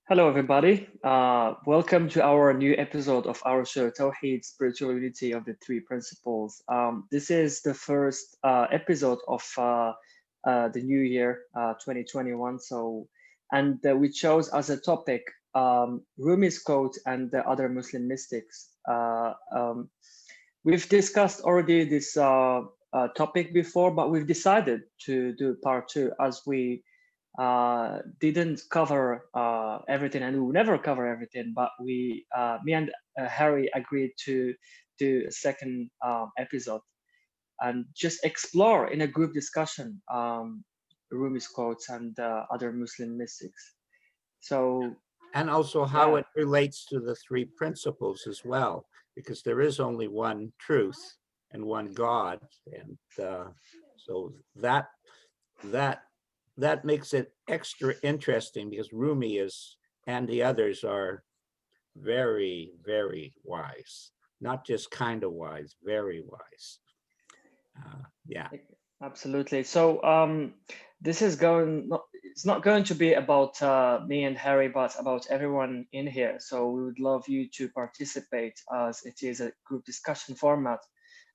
Hello, everybody. Welcome to our new episode of our show, Tawheed, Spiritual Unity of the Three Principles. This is the first episode of the new year, 2021. We chose as a topic Rumi's quote and the other Muslim mystics. We've discussed already this topic before, but we've decided to do part two as we didn't cover everything, and we will never cover everything. But me and Harry agreed to do a second episode and just explore in a group discussion Rumi's quotes and other Muslim mystics. So, And also how yeah, it relates to the three principles as well, because there is only one truth and one God, and so that that makes it extra interesting because Rumi is and the others are very, very wise, not just kind of wise, very wise. Yeah. absolutely. So this is it's not going to be about me and Harry, but about everyone in here. So we would love you to participate as it is a group discussion format.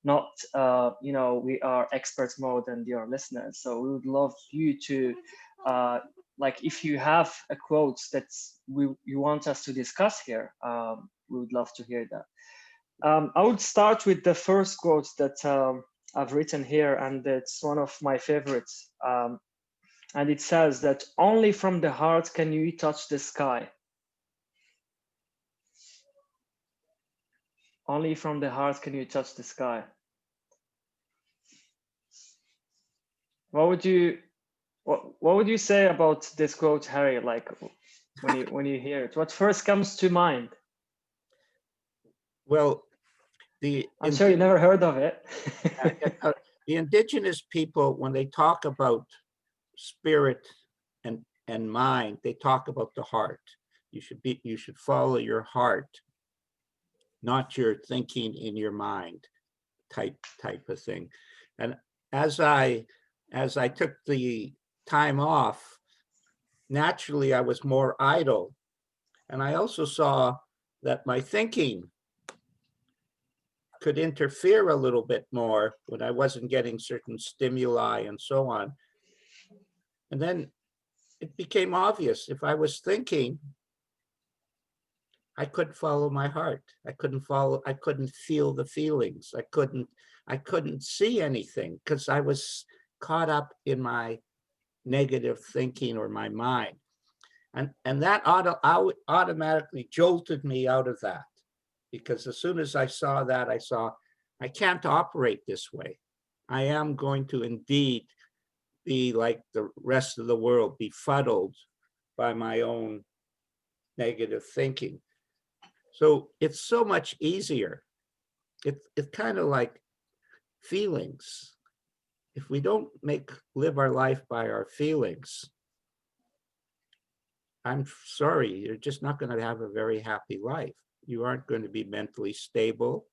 Not, we are experts more than your listeners. So we would love you to, like, if you have a quote that you want us to discuss here, we would love to hear that. I would start with the first quote that I've written here, and it's one of my favorites. And it says that only from the heart can you touch the sky. Only from the heart can you touch the sky. What would you say about this quote, Harry? Like when you hear it, what first comes to mind? Well, I'm sure you never heard of it. the indigenous people, when they talk about spirit and mind, they talk about the heart. You should follow your heart, not your thinking in your mind type of thing. And as I took the time off, naturally I was more idle. And I also saw that my thinking could interfere a little bit more when I wasn't getting certain stimuli and so on. And then it became obvious if I was thinking, I couldn't follow my heart. I couldn't feel the feelings. I couldn't see anything because I was caught up in my negative thinking or my mind. And that automatically jolted me out of that, because as soon as I saw that, I saw I can't operate this way. I am going to indeed be like the rest of the world, befuddled by my own negative thinking. So it's so much easier. It's kind of like feelings. If we don't live our life by our feelings, I'm sorry, you're just not going to have a very happy life. You aren't going to be mentally stable.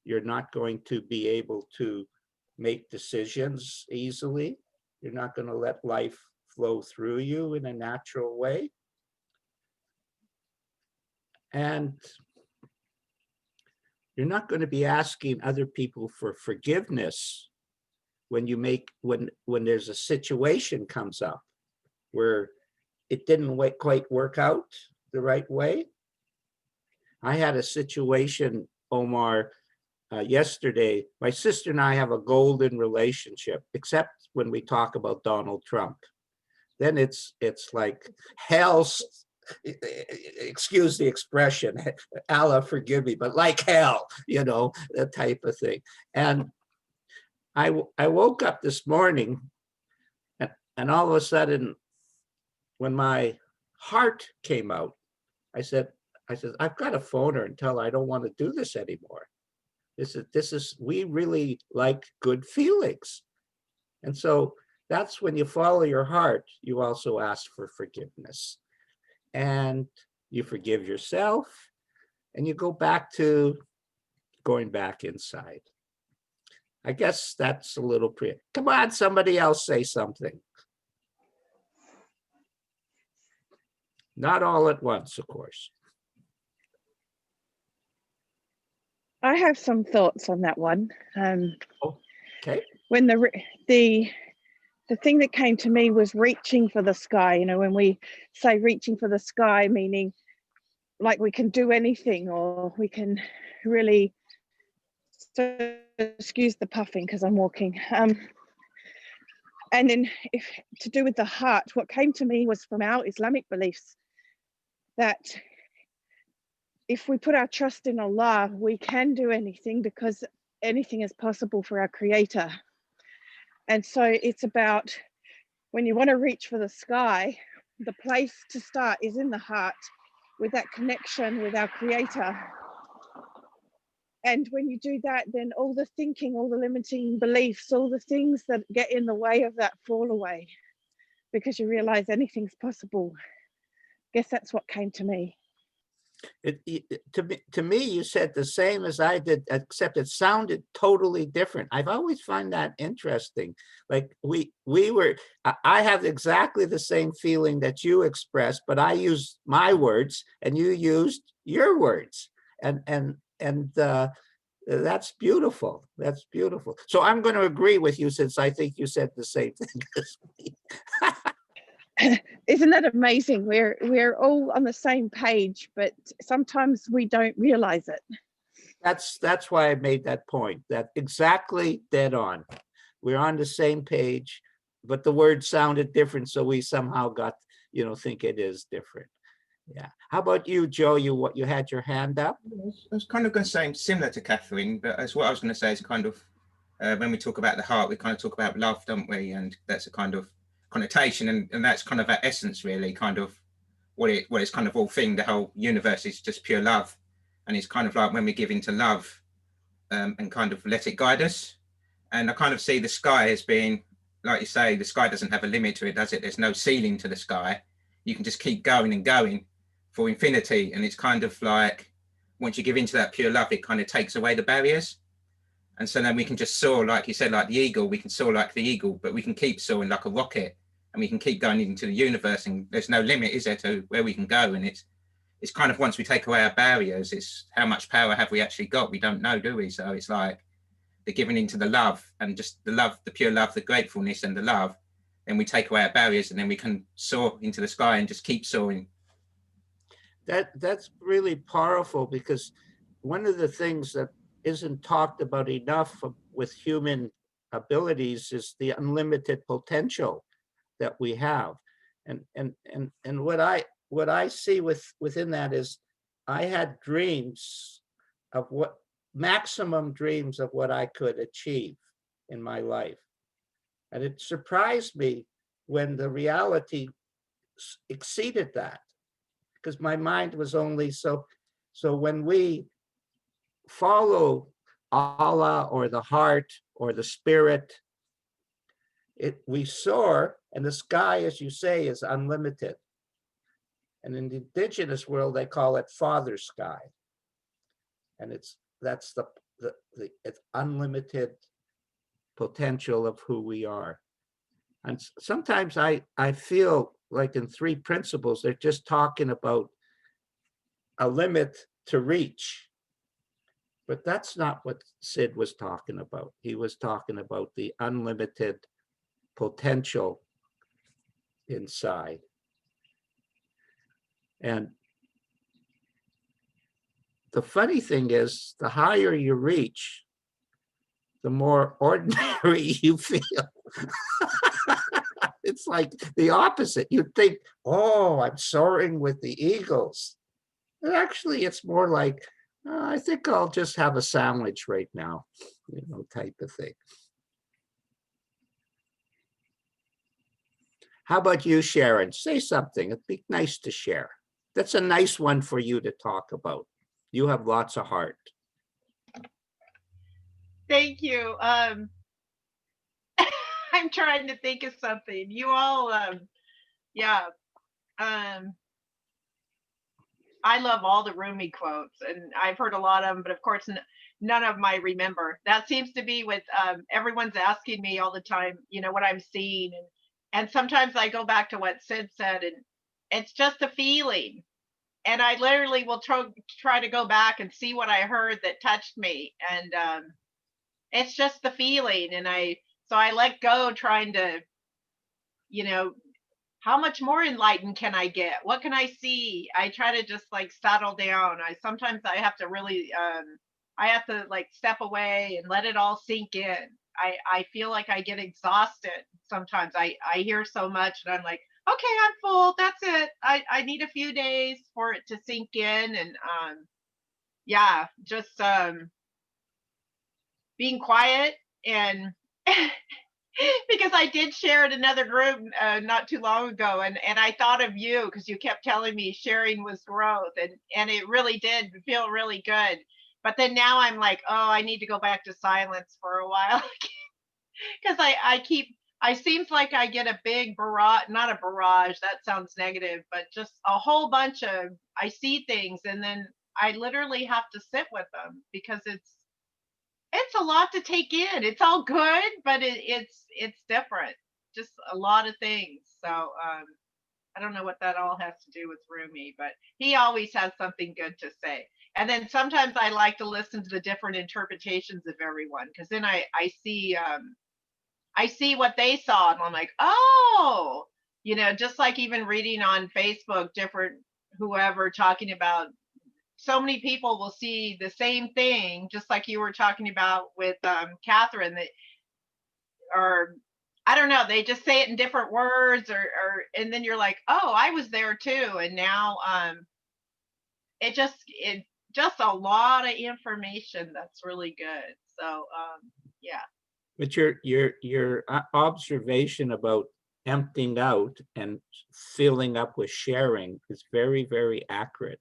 You're not going to be able to make decisions easily. You're not going to let life flow through you in a natural way. And you're not going to be asking other people for forgiveness when there's a situation comes up where it didn't quite work out the right way. I had a situation, Omar, yesterday. My sister and I have a golden relationship, except when we talk about Donald Trump. Then it's like hell, excuse the expression, Allah forgive me, but like hell, that type of thing. And I woke up this morning and all of a sudden, when my heart came out, I said, I've got to phone her and tell her I don't want to do this anymore. We really like good feelings. And so that's when you follow your heart, you also ask for forgiveness. And you forgive yourself, and you go back to going back inside. I guess that's a little come on, somebody else say something. Not all at once, of course. I have some thoughts on that one. Okay. When the thing that came to me was reaching for the sky. You know, when we say reaching for the sky, meaning like we can do anything, or we can really, so excuse the puffing because I'm walking. And then if to do with the heart, what came to me was from our Islamic beliefs that if we put our trust in Allah, we can do anything because anything is possible for our creator. And so it's about when you want to reach for the sky, the place to start is in the heart with that connection with our creator. And when you do that, then all the thinking, all the limiting beliefs, all the things that get in the way of that fall away because you realize anything's possible. I guess that's what came to me. To me, you said the same as I did, except it sounded totally different. I've always find that interesting. Like I have exactly the same feeling that you expressed, but I used my words and you used your words, and that's beautiful. That's beautiful. So I'm going to agree with you since I think you said the same thing as me. Isn't that amazing? We're all on the same page, but sometimes we don't realize it. That's why I made that point. That exactly dead on. We're on the same page, but the word sounded different, so we somehow got, think it is different. Yeah. How about you, Joe? You had your hand up? I was kind of going to say similar to Kathryn, but as what I was going to say is kind of when we talk about the heart, we kind of talk about love, don't we? And that's a kind of connotation, and that's kind of our essence, really, kind of what it's kind of all thing. The whole universe is just pure love, and it's kind of like when we give into love and kind of let it guide us. And I kind of see the sky as being, like you say, the sky doesn't have a limit to it, does it? There's no ceiling to the sky. You can just keep going and going for infinity, and it's kind of like once you give into that pure love, it kind of takes away the barriers. And so then we can just soar, like you said, like the eagle. We can soar like the eagle, but we can keep soaring like a rocket, and we can keep going into the universe, and there's no limit, is there, to where we can go? And it's kind of once we take away our barriers, it's how much power have we actually got? We don't know, do we? So it's like the giving into the love, and just the love, the pure love, the gratefulness and the love. Then we take away our barriers, and then we can soar into the sky and just keep soaring. That's really powerful, because one of the things that isn't talked about enough with human abilities is the unlimited potential that we have. And what I see within that is I had dreams of maximum dreams of what I could achieve in my life. And it surprised me when the reality exceeded that, because my mind was only so when we follow Allah or the heart or the spirit, we soar, and the sky, as you say, is unlimited. And in the indigenous world, they call it father sky. And that's the it's unlimited potential of who we are. And sometimes I feel like in three principles, they're just talking about a limit to reach. But that's not what Sid was talking about. He was talking about the unlimited potential inside. And the funny thing is, the higher you reach, the more ordinary you feel. It's like the opposite. You'd think, oh, I'm soaring with the eagles. And actually, it's more like, I think I'll just have a sandwich right now, type of thing. How about you, Sharon? Say something. It'd be nice to share. That's a nice one for you to talk about. You have lots of heart. Thank you. I'm trying to think of something. You all, I love all the Rumi quotes, and I've heard a lot of them, but of course, none of them I remember. That seems to be with everyone's asking me all the time, what I'm seeing, and sometimes I go back to what Sid said, it's just a feeling. And I literally will try to go back and see what I heard that touched me. And it's just the feeling. And so I let go, trying to, you know, how much more enlightened can I get? What can I see? I try to just like settle down. Sometimes I have to really, I have to like step away and let it all sink in. I feel like I get exhausted sometimes. I hear so much and I'm like, okay, I'm full. That's it. I need a few days for it to sink in. And yeah, just being quiet and because I did share in another group not too long ago, and I thought of you because you kept telling me sharing was growth, and it really did feel really good. But then now I'm like, oh, I need to go back to silence for a while because I seems like I get a big barrage, not a barrage, that sounds negative, but just a whole bunch of, I see things and then I literally have to sit with them because it's a lot to take in. It's all good, but it's different. Just a lot of things. So I don't know what that all has to do with Rumi, but he always has something good to say. And then sometimes I like to listen to the different interpretations of everyone because then I see what they saw and I'm like, oh, you know, just like even reading on Facebook, different whoever talking about, so many people will see the same thing, just like you were talking about with Kathryn, that, or I don't know, they just say it in different words, or and then you're like, oh, I was there too, and now it just a lot of information that's really good. So yeah. But your observation about emptying out and filling up with sharing is very, very accurate.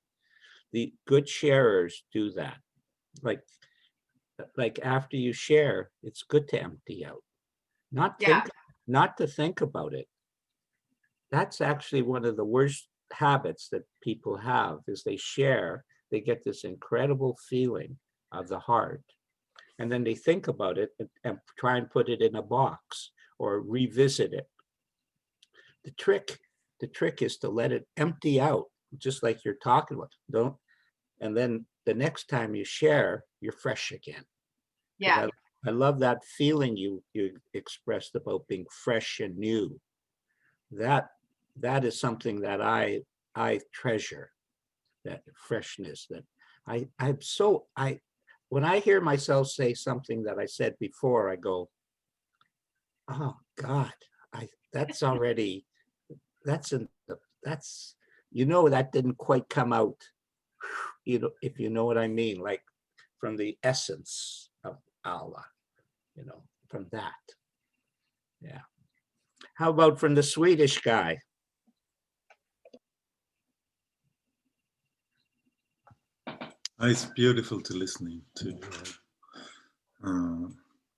The good sharers do that. Like after you share, it's good to empty out, not to think about it. That's actually one of the worst habits that people have, is they share, they get this incredible feeling of the heart, and then they think about it and try and put it in a box or revisit it. The trick is to let it empty out, just like you're talking about. And then the next time you share, you're fresh again. Yeah. I love that feeling you expressed about being fresh and new. That is something that I treasure, that freshness. That when I hear myself say something that I said before, I go, oh God, that's already, that didn't quite come out, if you know what I mean, like from the essence of Allah, from that. Yeah. How about from the Swedish guy? It's beautiful to listen to.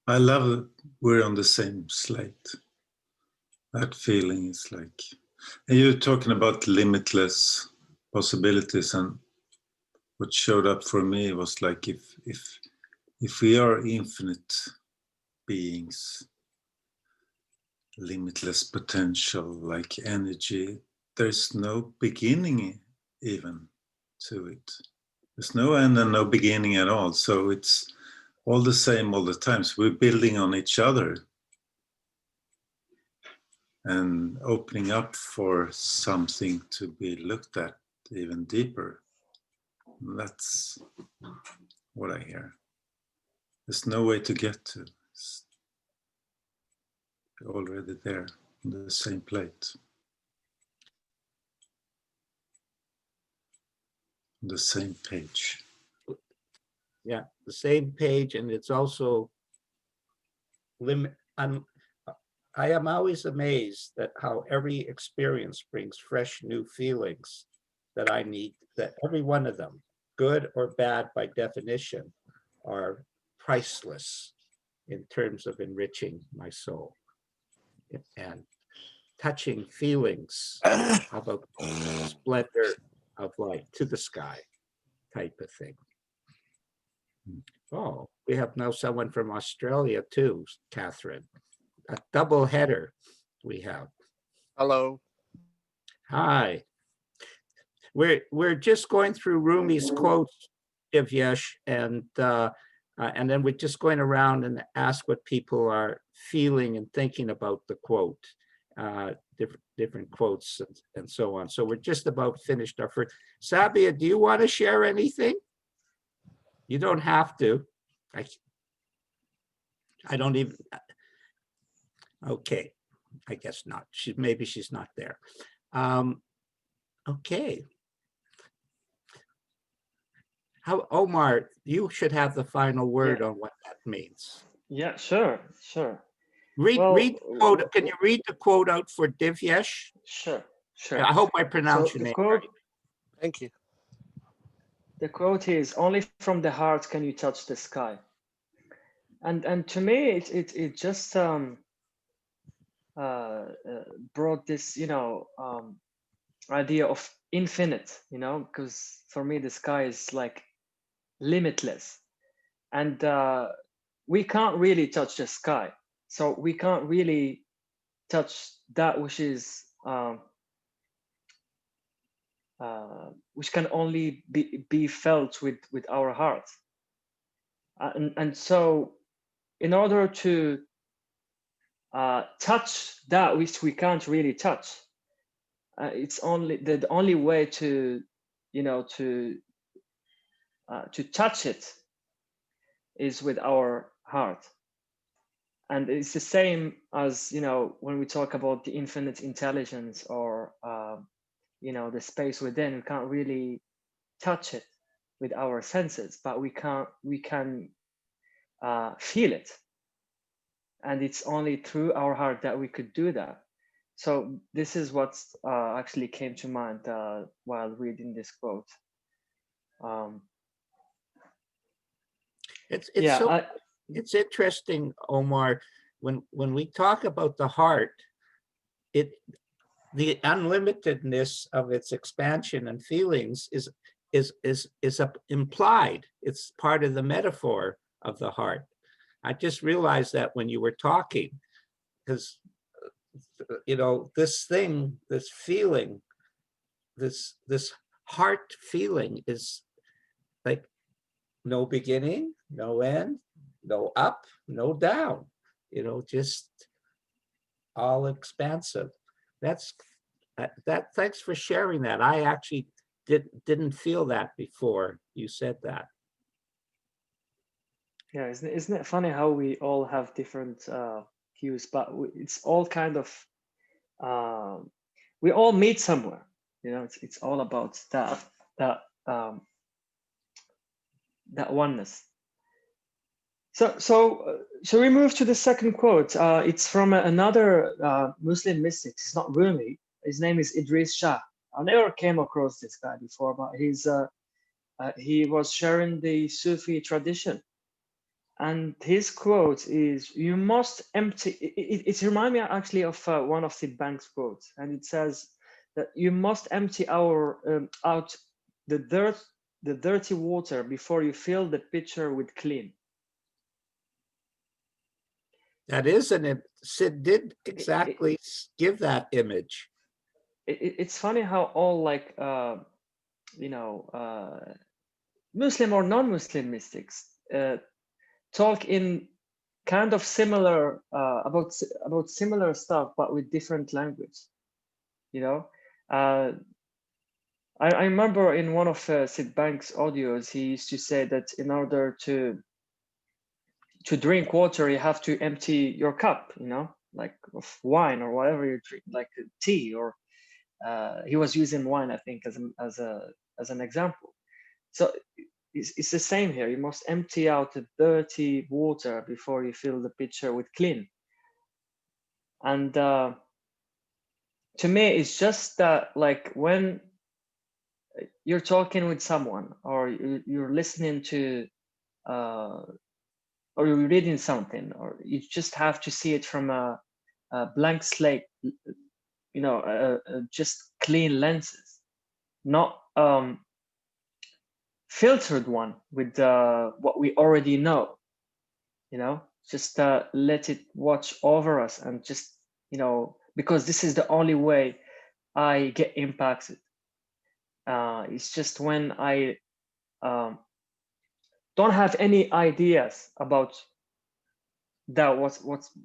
I love it. We're on the same slate. That feeling is like, and you're talking about limitless possibilities, and what showed up for me was like, if we are infinite beings, limitless potential, like energy, there's no beginning even to it. There's no end and no beginning at all. So it's all the same all the time. So we're building on each other and opening up for something to be looked at even deeper. That's what I hear. There's no way to get to. It's already there on the same plate. On the same page. Yeah, the same page, and it's also I am always amazed at how every experience brings fresh new feelings that I need, that every one of them, good or bad by definition, are priceless in terms of enriching my soul and touching feelings about splendor of light to the sky type of thing. Oh, we have now someone from Australia too, Kathryn. A double header we have. Hello. Hi. we're just going through Rumi's quotes, Divyesh, and then we're just going around and ask what people are feeling and thinking about the quote, different quotes and so on. So we're just about finished our first. Sabia, do you want to share anything? You don't have to. I don't even. Okay, I guess not. Maybe she's not there. Okay. Omar, you should have the final word on what that means. Yeah, sure. Read the quote. Can you read the quote out for Divyesh? Sure. I hope I pronounced your name right. Thank you. The quote is, "Only from the heart can you touch the sky." And to me, it just brought this, idea of infinite, because for me the sky is like limitless, and we can't really touch the sky, so we can't really touch that which is which can only be felt with our heart, and so in order to touch that which we can't really touch, it's only the only way to touch it is with our heart. And it's the same as when we talk about the infinite intelligence, or the space within. We can't really touch it with our senses, but we can feel it, and it's only through our heart that we could do that. So this is what actually came to mind while reading this quote. It's interesting, Omar, when we talk about the heart, the unlimitedness of its expansion and feelings is implied. It's part of the metaphor of the heart. I just realized that when you were talking, because this thing, this feeling, this heart feeling is like no beginning, no end, no up, no down, just all expansive. That's that. Thanks for sharing that. I actually didn't feel that before you said that. Yeah, isn't it funny how we all have different views, but it's all kind of we all meet somewhere. It's all about that oneness. So we move to the second quote. It's from another Muslim mystic. It's not Rumi. His name is Idris Shah. I never came across this guy before, but he was sharing the Sufi tradition. And his quote is, "You must empty." It reminds me actually of one of Sid Banks' quotes, and it says that you must empty out the dirty water before you fill the pitcher with clean. That is Sid did exactly give that image. It's funny how all Muslim or non-Muslim mystics talk in kind of similar about similar stuff, but with different language. I remember in one of Sid Banks' audios, he used to say that in order to drink water, you have to empty your cup, like of wine or whatever you drink, like tea, or he was using wine, I think, as an example. So it's the same here. You must empty out the dirty water before you fill the pitcher with clean. And to me, it's just that, like, when you're talking with someone, or you're listening to or you're reading something, or you just have to see it from a blank slate, just clean lenses, not filtered one with what we already know, just let it watch over us, and just, because this is the only way I get impacted. It's just when I don't have any ideas about that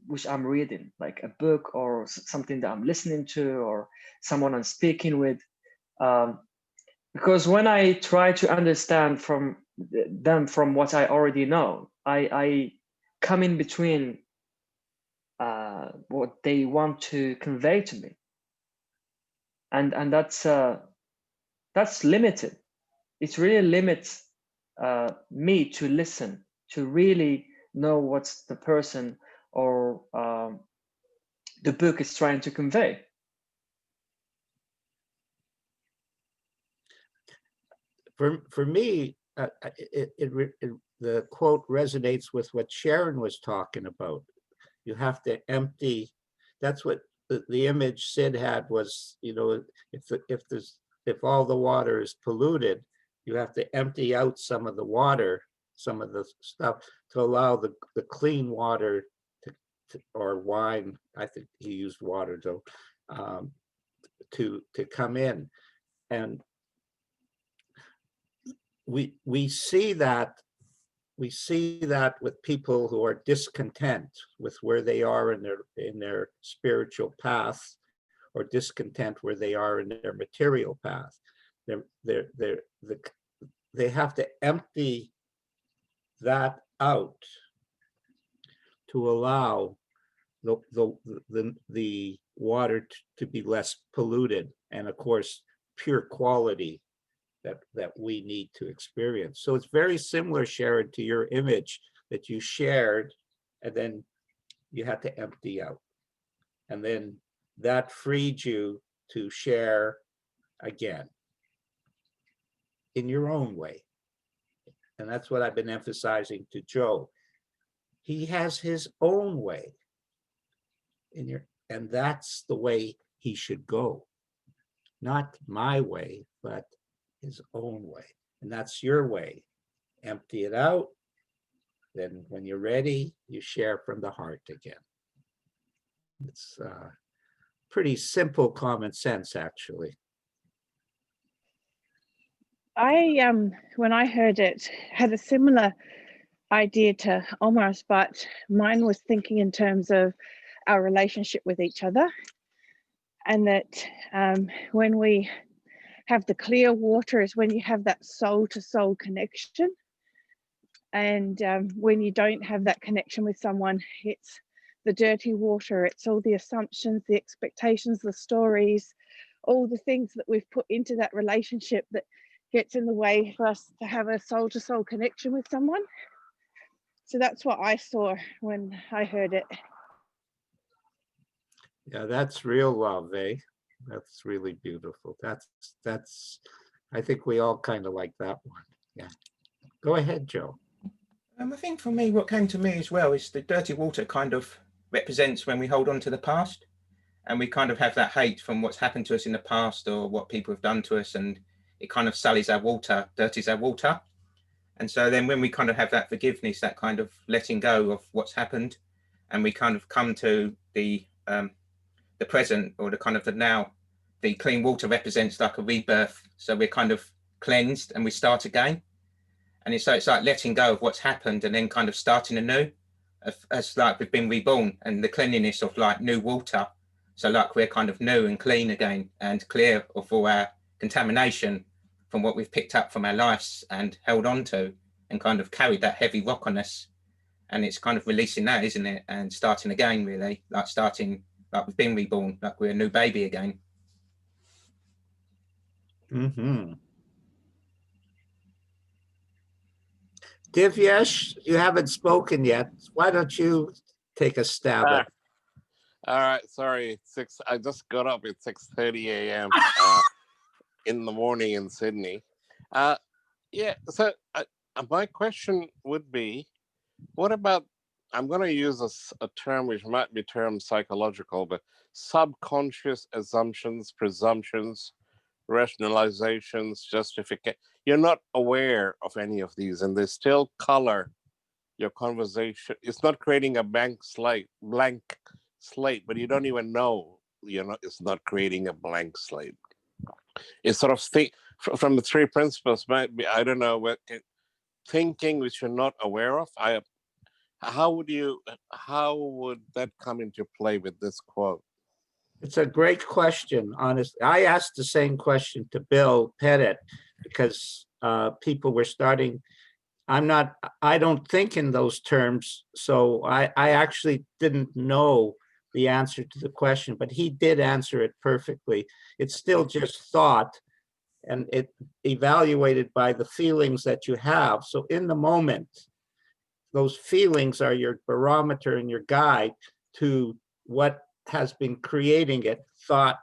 which I'm reading, like a book or something that I'm listening to or someone I'm speaking with. Because when I try to understand from them from what I already know, I come in between what they want to convey to me, and that's limited. It really limits me to listen, to really know what the person or the book is trying to convey. For me, the quote resonates with what Sharon was talking about. You have to empty. That's what the image Sid had was. You know, if all the water is polluted, you have to empty out some of the water, some of the stuff, to allow the clean water or wine. I think he used water though, to come in, and we see that with people who are discontent with where they are in their spiritual path, or discontent where they are in their material path. They have to empty that out to allow the water to be less polluted, and of course pure quality that we need to experience. So it's very similar, Sharon, to your image that you shared, and then you had to empty out. And then that freed you to share again in your own way. And that's what I've been emphasizing to Joe. He has his own way and that's the way he should go. Not my way, but his own way. And that's your way. Empty it out. Then when you're ready, you share from the heart again. It's pretty simple common sense, actually. I when I heard it, had a similar idea to Omar's, but mine was thinking in terms of our relationship with each other, and that when we have the clear water is when you have that soul-to-soul connection, and when you don't have that connection with someone, it's the dirty water. It's all the assumptions, the expectations, the stories, all the things that we've put into that relationship that gets in the way for us to have a soul-to-soul connection with someone. So that's what I saw when I heard it. Yeah, that's real love, eh? That's really beautiful. That's I think we all kind of like that one. Yeah. Go ahead, Joe. I think for me, what came to me as well is the dirty water kind of represents when we hold on to the past, and we kind of have that hate from what's happened to us in the past or what people have done to us, and it kind of sullies our water, dirties our water. And so then when we kind of have that forgiveness, that kind of letting go of what's happened, and we kind of come to the present, or the kind of the now, the clean water represents like a rebirth. So we're kind of cleansed and we start again. And it's like letting go of what's happened and then kind of starting anew, as like we've been reborn, and the cleanliness of like new water. So like we're kind of new and clean again and clear of all our contamination from what we've picked up from our lives and held on to and kind of carried that heavy rock on us. And it's kind of releasing that, isn't it? And starting again, really, like starting like we've been reborn, like we're a new baby again. Mm-hmm. Divyesh, you haven't spoken yet. Why don't you take a stab at it? All right, sorry. I just got up at 6:30 a.m. In the morning in Sydney. Yeah, so my question would be, what about, I'm going to use a term which might be termed psychological, but subconscious assumptions, presumptions, rationalizations, justification. You're not aware of any of these, and they still color your conversation. It's not creating a blank slate, but you don't even know, it's not creating a blank slate. It's sort of from the three principles might be, I don't know, what thinking which you're not aware of. How would that come into play with this quote? It's a great question, honestly. I asked the same question to Bill Pettit because people were starting. I don't think in those terms. So I actually didn't know the answer to the question, but he did answer it perfectly. It's still just thought, and it evaluated by the feelings that you have. So in the moment, those feelings are your barometer and your guide to what has been creating it. Thought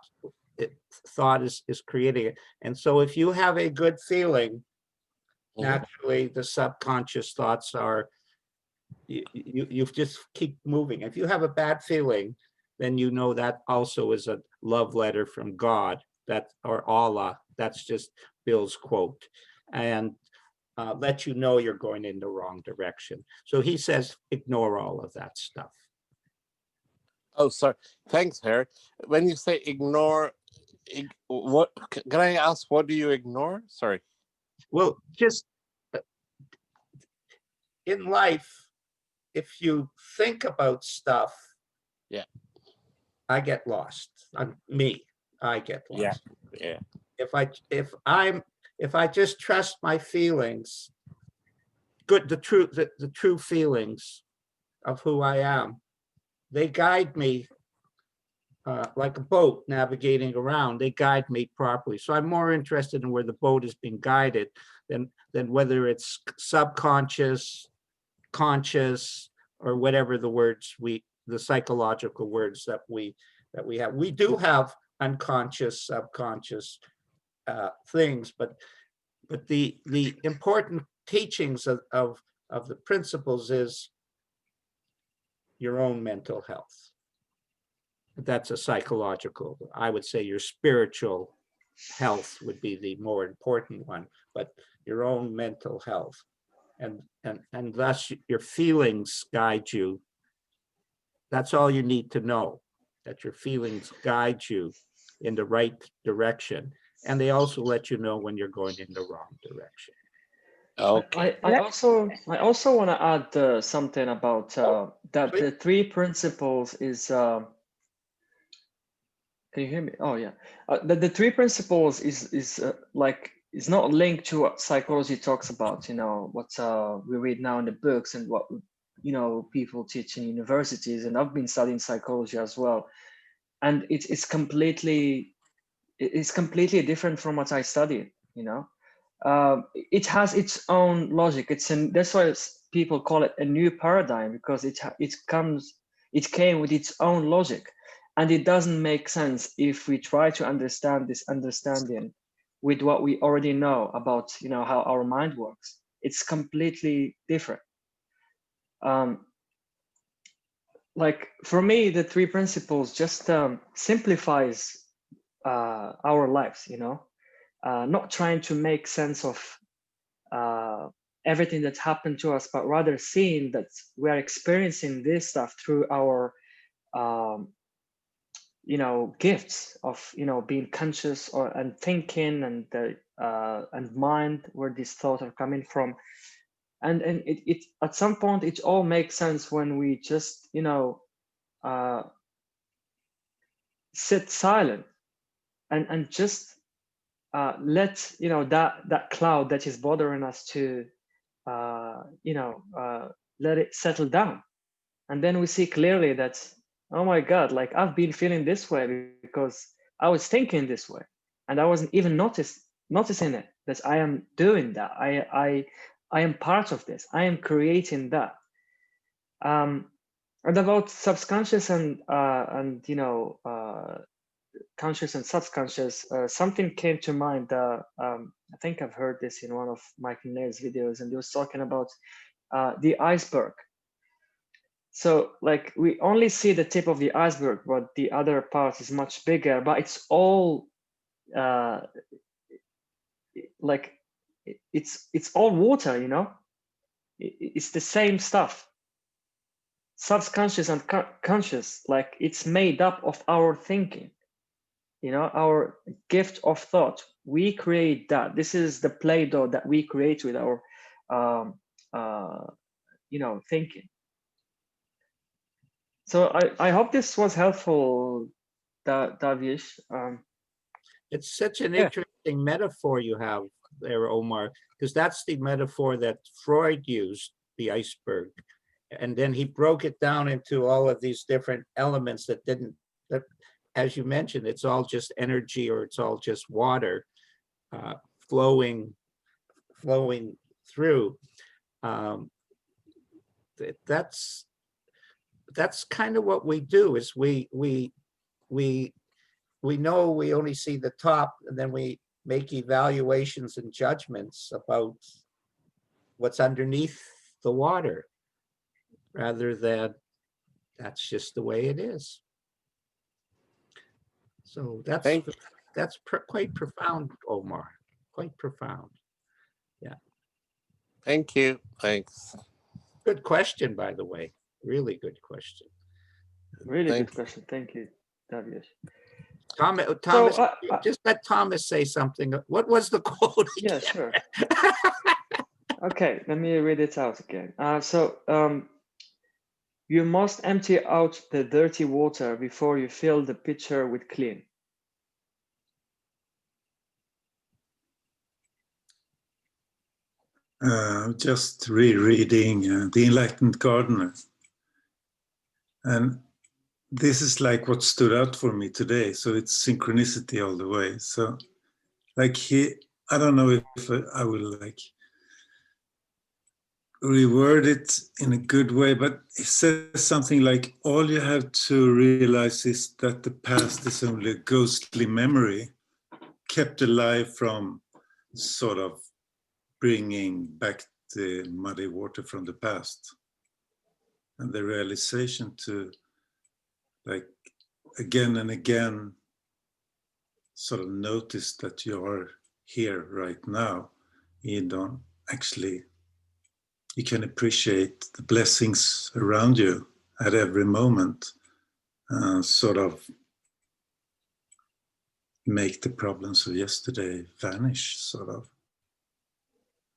is creating it. And so if you have a good feeling, naturally the subconscious thoughts are, you just keep moving. If you have a bad feeling, then you know that also is a love letter from God, that, or Allah. That's just Bill's quote, and let you know you're going in the wrong direction. So he says, ignore all of that stuff. Oh, sorry. Thanks, Harry. When you say ignore, what can I ask? What do you ignore? Sorry. Well, just in life, if you think about stuff, yeah, I get lost. I get lost. Yeah. If I just trust my feelings, the true feelings of who I am, they guide me like a boat navigating around. They guide me properly. So I'm more interested in where the boat is being guided than whether it's subconscious, conscious, or whatever the psychological words that we have. We do have unconscious, subconscious things, but the important teachings of the principles is your own mental health. That's a psychological. I would say your spiritual health would be the more important one, but your own mental health, and thus your feelings guide you. That's all you need to know, that your feelings guide you in the right direction, and they also let you know when you're going in the wrong direction. Okay. I also want to add something about that the three principles is. Can you hear me? Oh yeah, the three principles is like, it's not linked to what psychology talks about. You know what we read now in the books and what people teach in universities, and I've been studying psychology as well, and it's completely different from what I studied. It has its own logic. That's why people call it a new paradigm, because it came with its own logic, and it doesn't make sense if we try to understand this understanding with what we already know about how our mind works. It's completely different. Like for me, the three principles just simplifies our lives. Not trying to make sense of everything that's happened to us, but rather seeing that we're experiencing this stuff through our gifts of being conscious and thinking, and mind, where these thoughts are coming from, and it at some point it all makes sense when we just sit silent and just let that cloud that is bothering us to let it settle down, and then we see clearly that, oh my God, like I've been feeling this way because I was thinking this way, and I wasn't even noticing it, that I am doing that. I am part of this. I am creating that. And about subconscious and conscious and subconscious, something came to mind. I think I've heard this in one of Michael Nair's videos, and he was talking about the iceberg. So like we only see the tip of the iceberg, but the other part is much bigger, but it's all like it's all water, it's the same stuff. Subconscious and conscious, like it's made up of our thinking, our gift of thought. we create that. This is the Play-Doh that we create with our, um, thinking. So I hope this was helpful, Davish. It's such an Yeah. interesting metaphor you have there, Omar, because that's the metaphor that Freud used, the iceberg. And then he broke it down into all of these different elements that, as you mentioned, it's all just energy, or it's all just water flowing through. That's kind of what we do, is we know we only see the top, and then we make evaluations and judgments about what's underneath the water, rather than that's just the way it is. So that's quite profound, Omar. Quite profound. Yeah. Thank you. Thanks. Good question, by the way. Really good question. Really Thank good question. Thank you, Davish. Thomas, So, just let Thomas say something. What was the quote yeah, again? sure. Okay, let me read it out again. You must empty out the dirty water before you fill the pitcher with clean. Just rereading The Enlightened Gardener. And this is like what stood out for me today. So it's synchronicity all the way. So like I don't know if I will like reword it in a good way, but it says something like, all you have to realize is that the past is only a ghostly memory kept alive from sort of bringing back the muddy water from the past. And the realization to, like, again and again, sort of notice that you are here right now. You don't actually, you can appreciate the blessings around you at every moment, sort of make the problems of yesterday vanish, sort of.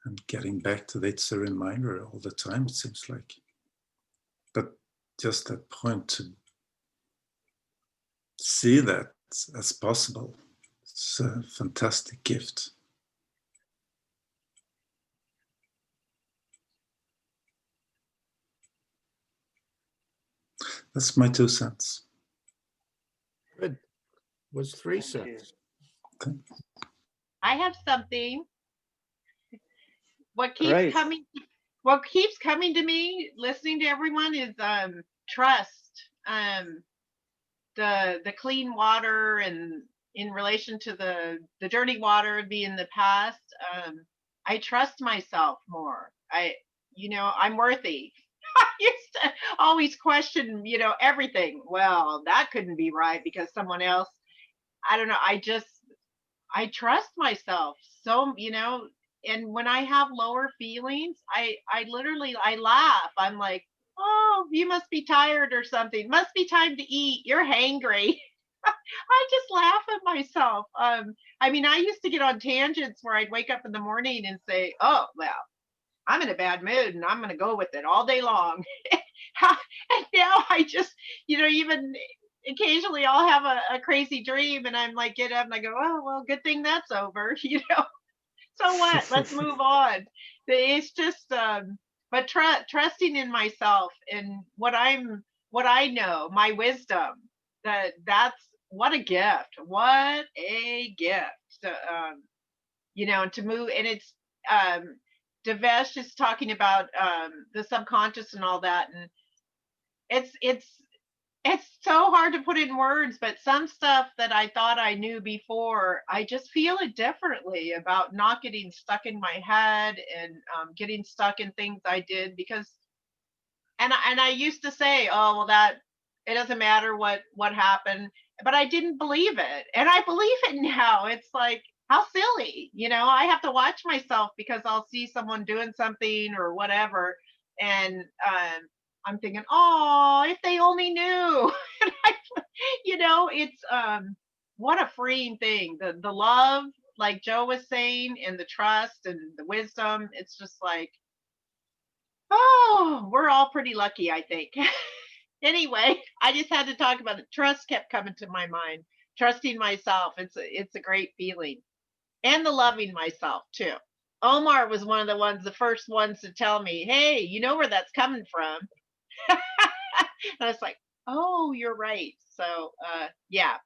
And getting back to it's a reminder all the time, it seems like. But just that point to see that as possible, it's a fantastic gift. That's my 2 cents. Good. Was 3 Thank you. cents. Okay. I have something. What Great. keeps coming to me listening to everyone is trust. The clean water, and in relation to the dirty water being the past. I trust myself more. I'm worthy. I used to always question, everything. Well, that couldn't be right because someone else, I don't know. I trust myself. So, and when I have lower feelings, I literally, I laugh. I'm like, oh, you must be tired or something. Must be time to eat. You're hangry. I just laugh at myself. I used to get on tangents where I'd wake up in the morning and say, oh, well, I'm in a bad mood and I'm going to go with it all day long. And now I just, even occasionally I'll have a crazy dream and I'm like, get up and I go, oh, well, good thing that's over, So what? Let's move on. It's just, but trusting in myself and what I know, my wisdom, that's what a gift. What a gift. To move, and it's, Devesh is talking about the subconscious and all that, and it's so hard to put in words, but some stuff that I thought I knew before, I just feel it differently about not getting stuck in my head and getting stuck in things I did because, and I used to say, oh well, that it doesn't matter what happened, but I didn't believe it, and I believe it now. It's like, how silly, I have to watch myself because I'll see someone doing something or whatever, and I'm thinking, oh, if they only knew. And it's what a freeing thing. The love, like Joe was saying, and the trust and the wisdom. It's just like, oh, we're all pretty lucky, I think. Anyway, I just had to talk about it. Trust kept coming to my mind. Trusting myself. It's a great feeling. And the loving myself too. Omar was one of the first ones to tell me, hey, you know where that's coming from. And I was like, oh, you're right. So yeah.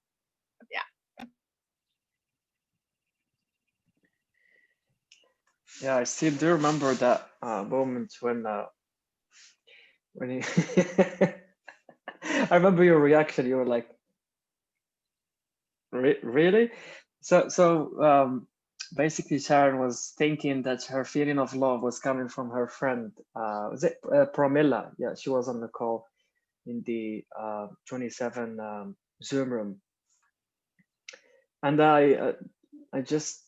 Yeah, I still do remember that moment when you I remember your reaction. You were like, really? So basically Sharon was thinking that her feeling of love was coming from her friend. Was it Promilla? Yeah, she was on the call in the 27 Zoom room. And I just,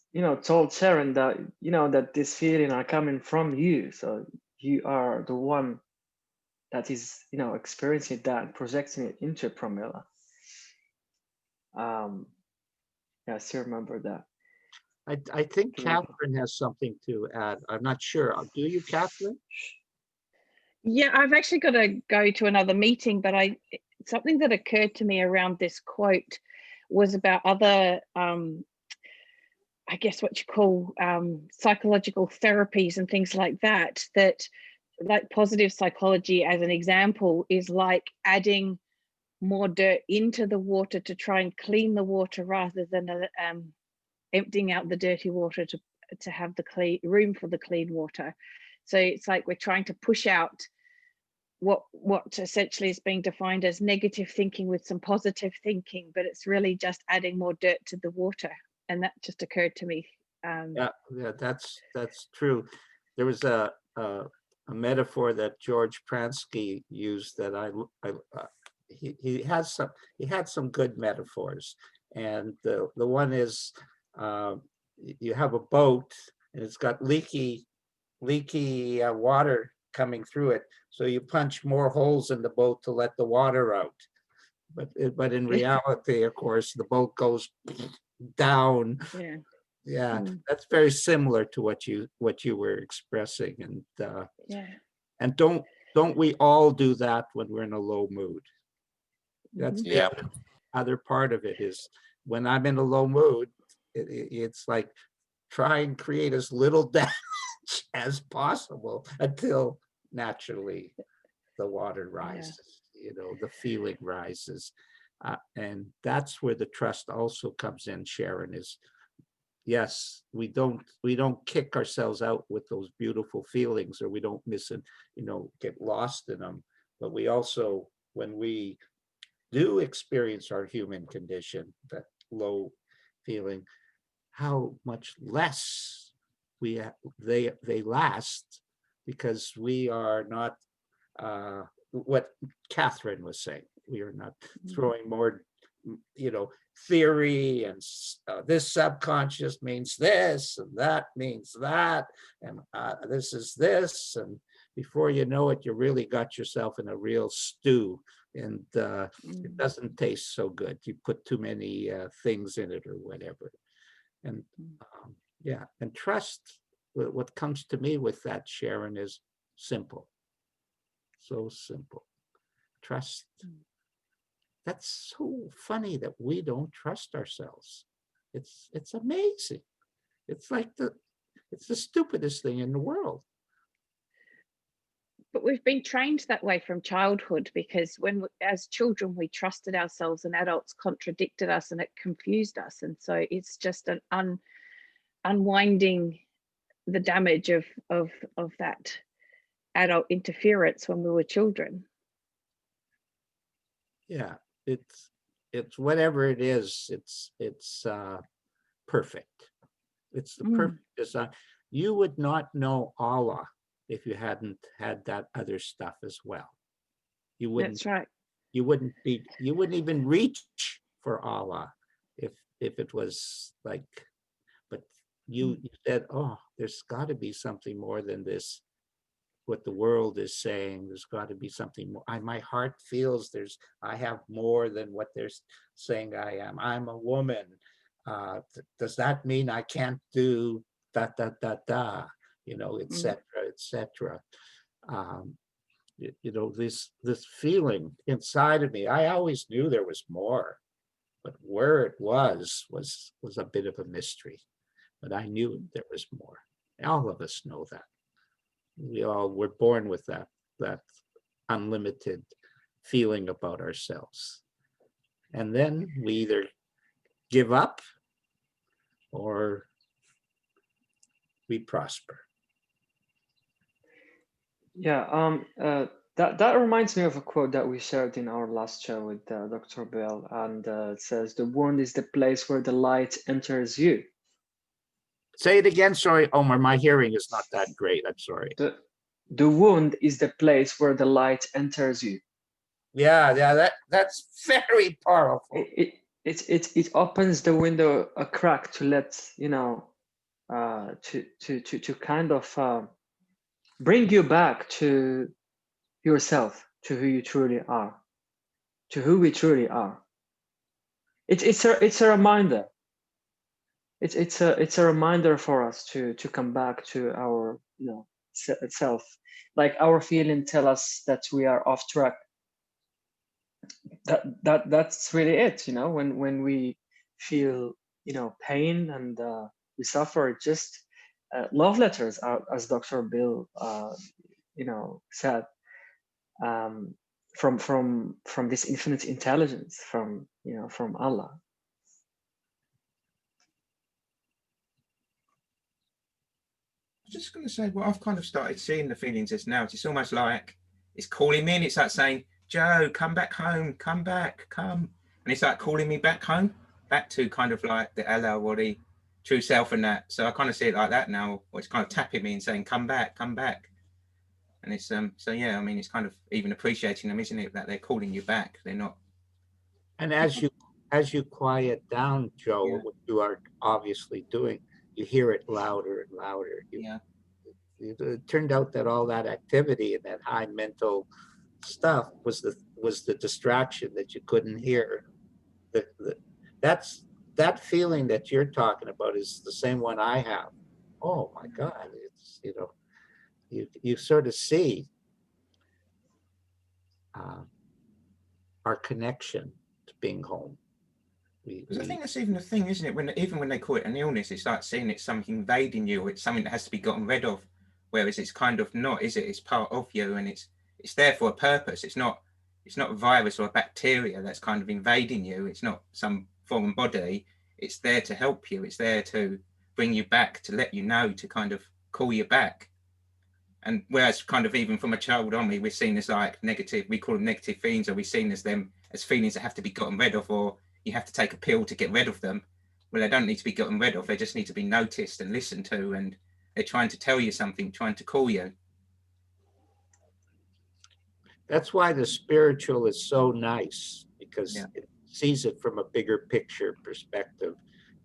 told Sharon that, that this feeling are coming from you. So you are the one that is, experiencing that, projecting it into Pramila. Yeah, I still remember that. I think Kathryn has something to add. I'm not sure. Do you, Kathryn? Yeah, I've actually got to go to another meeting, but something that occurred to me around this quote was about other, I guess what you call psychological therapies and things like that, like positive psychology as an example is like adding more dirt into the water to try and clean the water rather than emptying out the dirty water to have the clean room for the clean water. So it's like we're trying to push out what essentially is being defined as negative thinking with some positive thinking, but it's really just adding more dirt to the water. And that just occurred to me. Yeah, that's true. There was a metaphor that George Pransky used that he had some good metaphors, and the one is you have a boat and it's got leaky water coming through it, so you punch more holes in the boat to let the water out, but in reality, of course, the boat goes down. Yeah, that's very similar to what you were expressing, and and don't we all do that when we're in a low mood? That's the other part of it is when I'm in a low mood, it's like try and create as little damage as possible until naturally the water rises, the feeling rises. And that's where the trust also comes in, Sharon, is yes, we don't kick ourselves out with those beautiful feelings, or we don't miss it, get lost in them. But we also, when we do experience our human condition, that low feeling, how much less they last, because we are not what Kathryn was saying. We are not throwing more, theory and this subconscious means this and that means that, and this is this, and before you know it, you really got yourself in a real stew, and it doesn't taste so good. You put too many things in it or whatever, and and trust. What comes to me with that, Sharon, is simple. So simple. Trust. That's so funny that we don't trust ourselves. It's amazing. It's like it's the stupidest thing in the world. But we've been trained that way from childhood, because as children, we trusted ourselves and adults contradicted us and it confused us. And so it's just an unwinding the damage of that adult interference when we were children. Yeah, it's whatever it is, it's perfect. It's the perfect design. You would not know Allah if you hadn't had that other stuff as well. You wouldn't. That's right. You wouldn't even reach for Allah if it was like, but you said, oh, there's got to be something more than this, what the world is saying. There's got to be something more. My heart feels I have more than what they're saying I am. I'm a woman. Does that mean I can't do da da da da, you know, et cetera, et cetera. You know, this feeling inside of me, I always knew there was more, but where it was a bit of a mystery. But I knew there was more. All of us know that. We all were born with that unlimited feeling about ourselves. And then we either give up or we prosper. Yeah, that reminds me of a quote that we shared in our last show with Dr. Bell, and it says, "The wound is the place where the light enters you." Say it again. Sorry, Omar, my hearing is not that great. I'm sorry. The wound is the place where the light enters you. Yeah, that's very powerful. It opens the window a crack to let, you know, to kind of bring you back to yourself, to who you truly are, to who we truly are. It's a reminder. It's a reminder for us to come back to our, you know, self. Like our feeling tell us that we are off track. That's really it, you know, when we feel, you know, pain and we suffer, just love letters, as Dr. Bill you know, said, from this infinite intelligence, from, you know, from Allah. I was just going to say, well, I've kind of started seeing the feelings as now. It's almost like it's calling me in. It's like saying, Joe, come back home, come back, come. And it's like calling me back home, back to kind of like the Allah or the true self and that. So I kind of see it like that now. Or it's kind of tapping me and saying, come back, come back. And it's, so yeah, I mean, it's kind of even appreciating them, isn't it? That they're calling you back. They're not. And as you quiet down, Joe, Yeah. what you are obviously doing, you hear it louder and louder. Yeah. It turned out that all that activity and that high mental stuff was the distraction that you couldn't hear. That feeling that you're talking about is the same one I have. Oh my God, it's, you know, you sort of see our connection to being home. Because I think that's even the thing, isn't it? Even when they call it an illness, it's like seeing it's something invading you, or it's something that has to be gotten rid of. Whereas it's kind of not, is it? It's part of you, and it's there for a purpose. It's not a virus or a bacteria that's kind of invading you. It's not some foreign body. It's there to help you. It's there to bring you back, to let you know, to kind of call you back. And whereas kind of even from a child on, we're seen as like negative, we call them negative feelings, or we're seen as them as feelings that have to be gotten rid of, or you have to take a pill to get rid of them. Well, they don't need to be gotten rid of. They just need to be noticed and listened to. And they're trying to tell you something, trying to call you. That's why the spiritual is so nice, because it sees it from a bigger picture perspective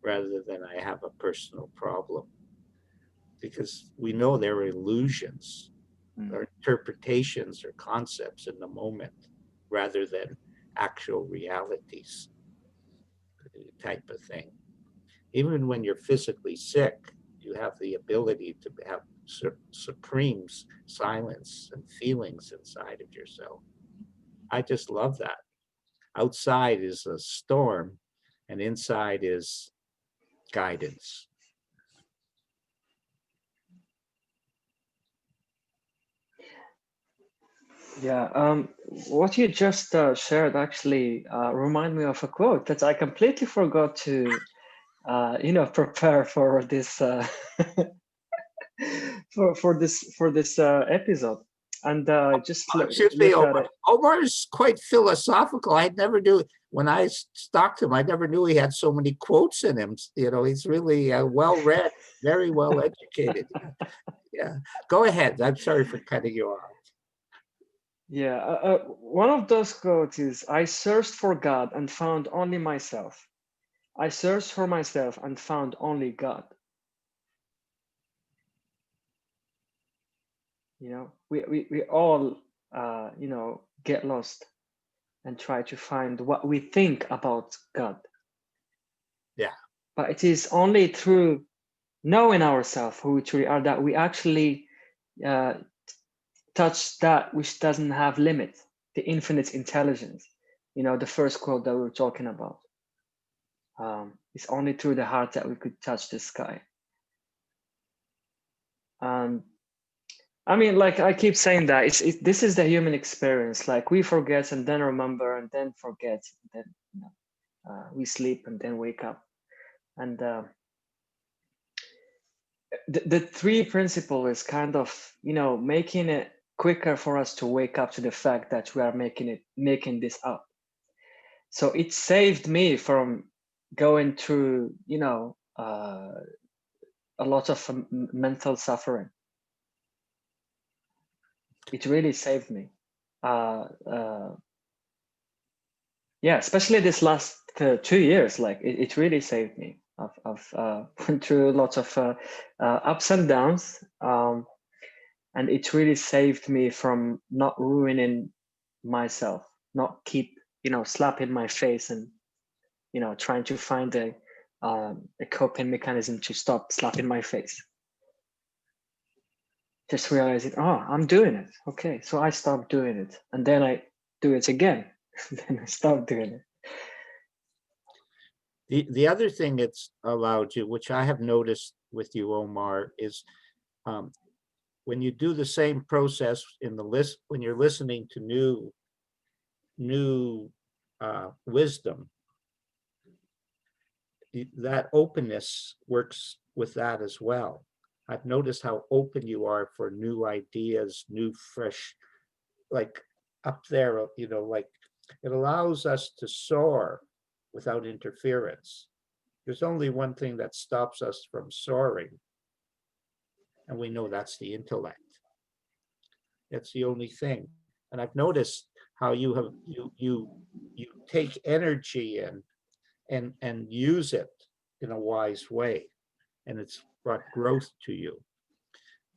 rather than I have a personal problem. Because we know they're illusions, or interpretations or concepts in the moment rather than actual realities type of thing. Even when you're physically sick, you have the ability to have supreme silence and feelings inside of yourself. I just love that. Outside is a storm and inside is guidance. Yeah, what you just shared actually remind me of a quote that I completely forgot to, you know, prepare for this for this episode, and just Excuse me, look at it. Omar is quite philosophical. I never knew, when I stalked him, I never knew he had so many quotes in him. You know, he's really well read, very well educated. Yeah, go ahead. I'm sorry for cutting you off. Yeah, one of those quotes is, "I searched for God and found only myself. I searched for myself and found only God." You know, we all, you know, get lost and try to find what we think about God. Yeah. but it is only through knowing ourselves who we truly are that we actually touch that which doesn't have limit, the infinite intelligence. You know, the first quote that we were talking about. It's only through the heart that we could touch the sky. I mean, like I keep saying that this is the human experience. Like we forget and then remember and then forget, and then you know, we sleep and then wake up. And the three principle is kind of, you know, making it quicker for us to wake up to the fact that we are making this up. So it saved me from going through, you know, a lot of mental suffering. It really saved me. Yeah, especially this last 2 years, like it really saved me. I've went through lots of ups and downs, and it really saved me from not ruining myself, not keep, you know, slapping my face and, you know, trying to find a coping mechanism to stop slapping my face. Just realizing, oh, I'm doing it. Okay, so I stopped doing it, and then I do it again. Then I stop doing it. The other thing it's allowed you, which I have noticed with you, Omar, is when you do the same process in the list, when you're listening to new wisdom, that openness works with that as well. I've noticed how open you are for new ideas, new, fresh, like up there, you know, like it allows us to soar without interference. There's only one thing that stops us from soaring, and we know that's the intellect. That's the only thing. And I've noticed how you take energy and use it in a wise way, and it's brought growth to you.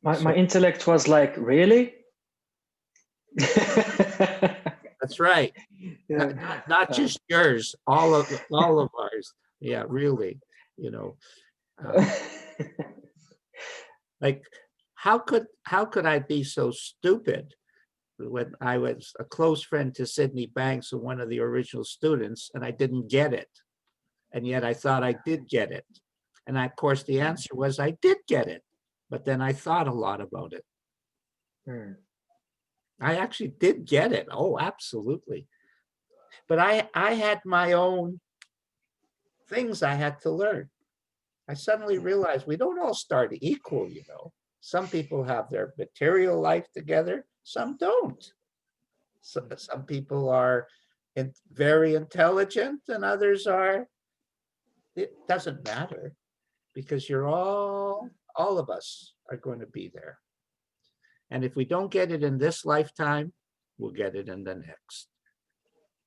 my intellect was like, really? That's right. Yeah. Not just yours, all of ours. Yeah, really. You know, like how could I be so stupid when I was a close friend to Sydney Banks and one of the original students, and I didn't get it, and yet I thought I did get it, and of course the answer was I did get it, but then I thought a lot about it. I actually did get it. Oh, absolutely. But I had my own things I had to learn. I suddenly realized we don't all start equal, you know. Some people have their material life together, some don't. So, some people are very intelligent and others are, it doesn't matter because you're all of us are going to be there. And if we don't get it in this lifetime, we'll get it in the next.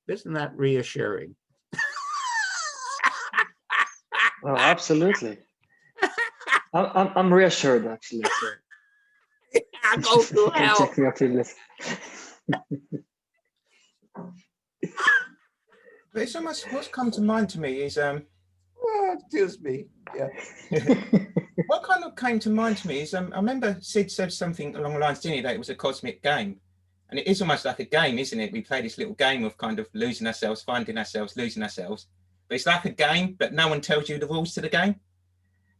Isn't that reassuring? Oh, absolutely. I'm reassured, actually. So. I go through hell. Check me up in this. But it's almost, what's come to mind to me is oh, excuse me. Yeah. What kind of came to mind to me is I remember Sid said something along the lines, didn't he, that it was a cosmic game. And it is almost like a game, isn't it? We play this little game of kind of losing ourselves, finding ourselves, losing ourselves. But it's like a game, but no one tells you the rules to the game.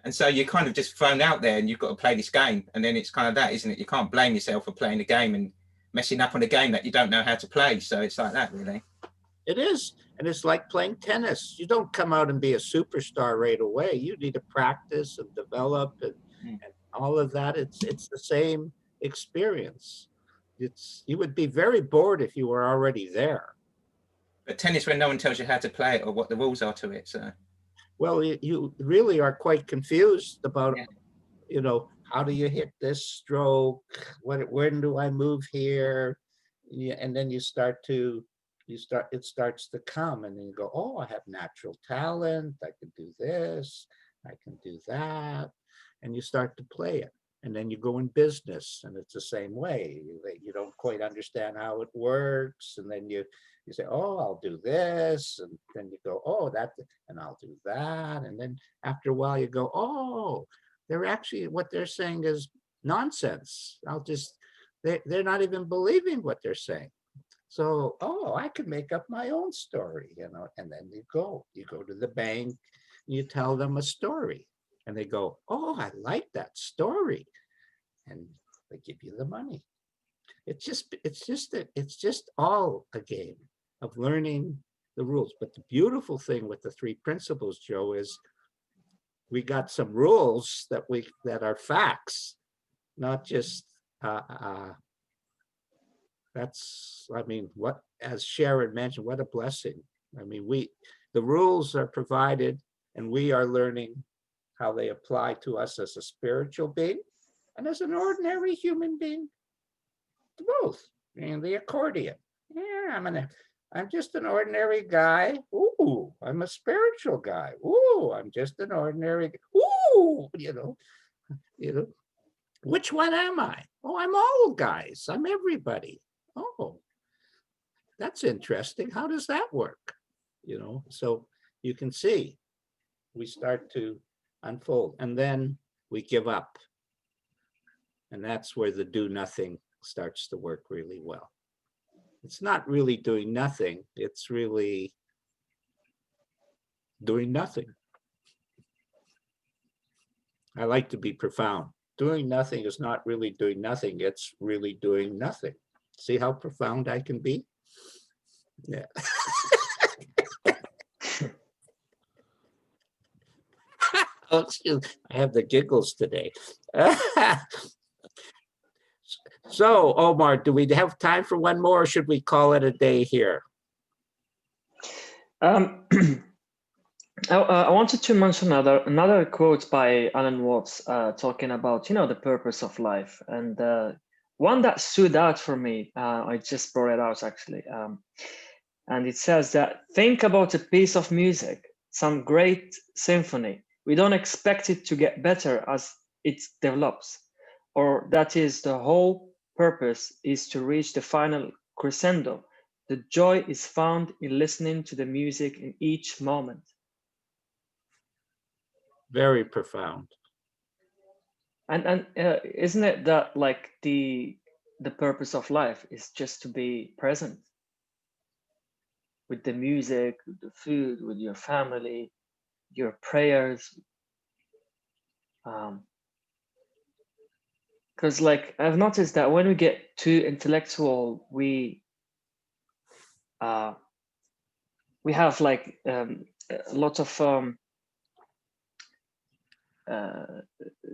And so you're kind of just thrown out there and you've got to play this game. And then it's kind of that, isn't it? You can't blame yourself for playing the game and messing up on a game that you don't know how to play. So it's like that, really. It is. And it's like playing tennis. You don't come out and be a superstar right away. You need to practice and develop and all of that. It's the same experience. You would be very bored if you were already there. But tennis, when no one tells you how to play it or what the rules are to it, so. Well, you really are quite confused about, you know, how do you hit this stroke? When do I move here? And then it starts to come, and then you go, oh, I have natural talent. I can do this. I can do that. And you start to play it. And then you go in business, and it's the same way. You don't quite understand how it works, and then you say, oh, I'll do this, and then you go, oh, that, and I'll do that, and then after a while you go, oh, they're actually, what they're saying is nonsense. They're not even believing what they're saying. So, oh, I could make up my own story, you know, and then you go to the bank, you tell them a story, and they go, oh, I like that story, and they give you the money. It's just all a game of learning the rules. But the beautiful thing with the three principles, Joe, is we got some rules that are facts, not just that's, I mean, what, as Sharon mentioned, what a blessing. I mean, the rules are provided, and we are learning how they apply to us as a spiritual being and as an ordinary human being. Both. And the accordion. Yeah, I'm just an ordinary guy. Ooh, I'm a spiritual guy. Ooh, I'm just an ordinary. Ooh, you know, which one am I? Oh, I'm all guys. I'm everybody. Oh, that's interesting. How does that work? You know, so you can see we start to unfold, and then we give up. And that's where the do nothing starts to work really well. It's not really doing nothing. It's really doing nothing. I like to be profound. Doing nothing is not really doing nothing. It's really doing nothing. See how profound I can be? Yeah. Oh, excuse me. I have the giggles today. So, Omar, do we have time for one more, or should we call it a day here? I wanted to mention another quote by Alan Watts talking about, you know, the purpose of life. And one that stood out for me, I just brought it out actually. And it says that, think about a piece of music, some great symphony. We don't expect it to get better as it develops, or that is the whole purpose is to reach the final crescendo. The joy is found in listening to the music in each moment. Very profound. And isn't it that like the purpose of life is just to be present with the music, with the food, with your family, your prayers? Because like I've noticed that when we get too intellectual, we have like a lot of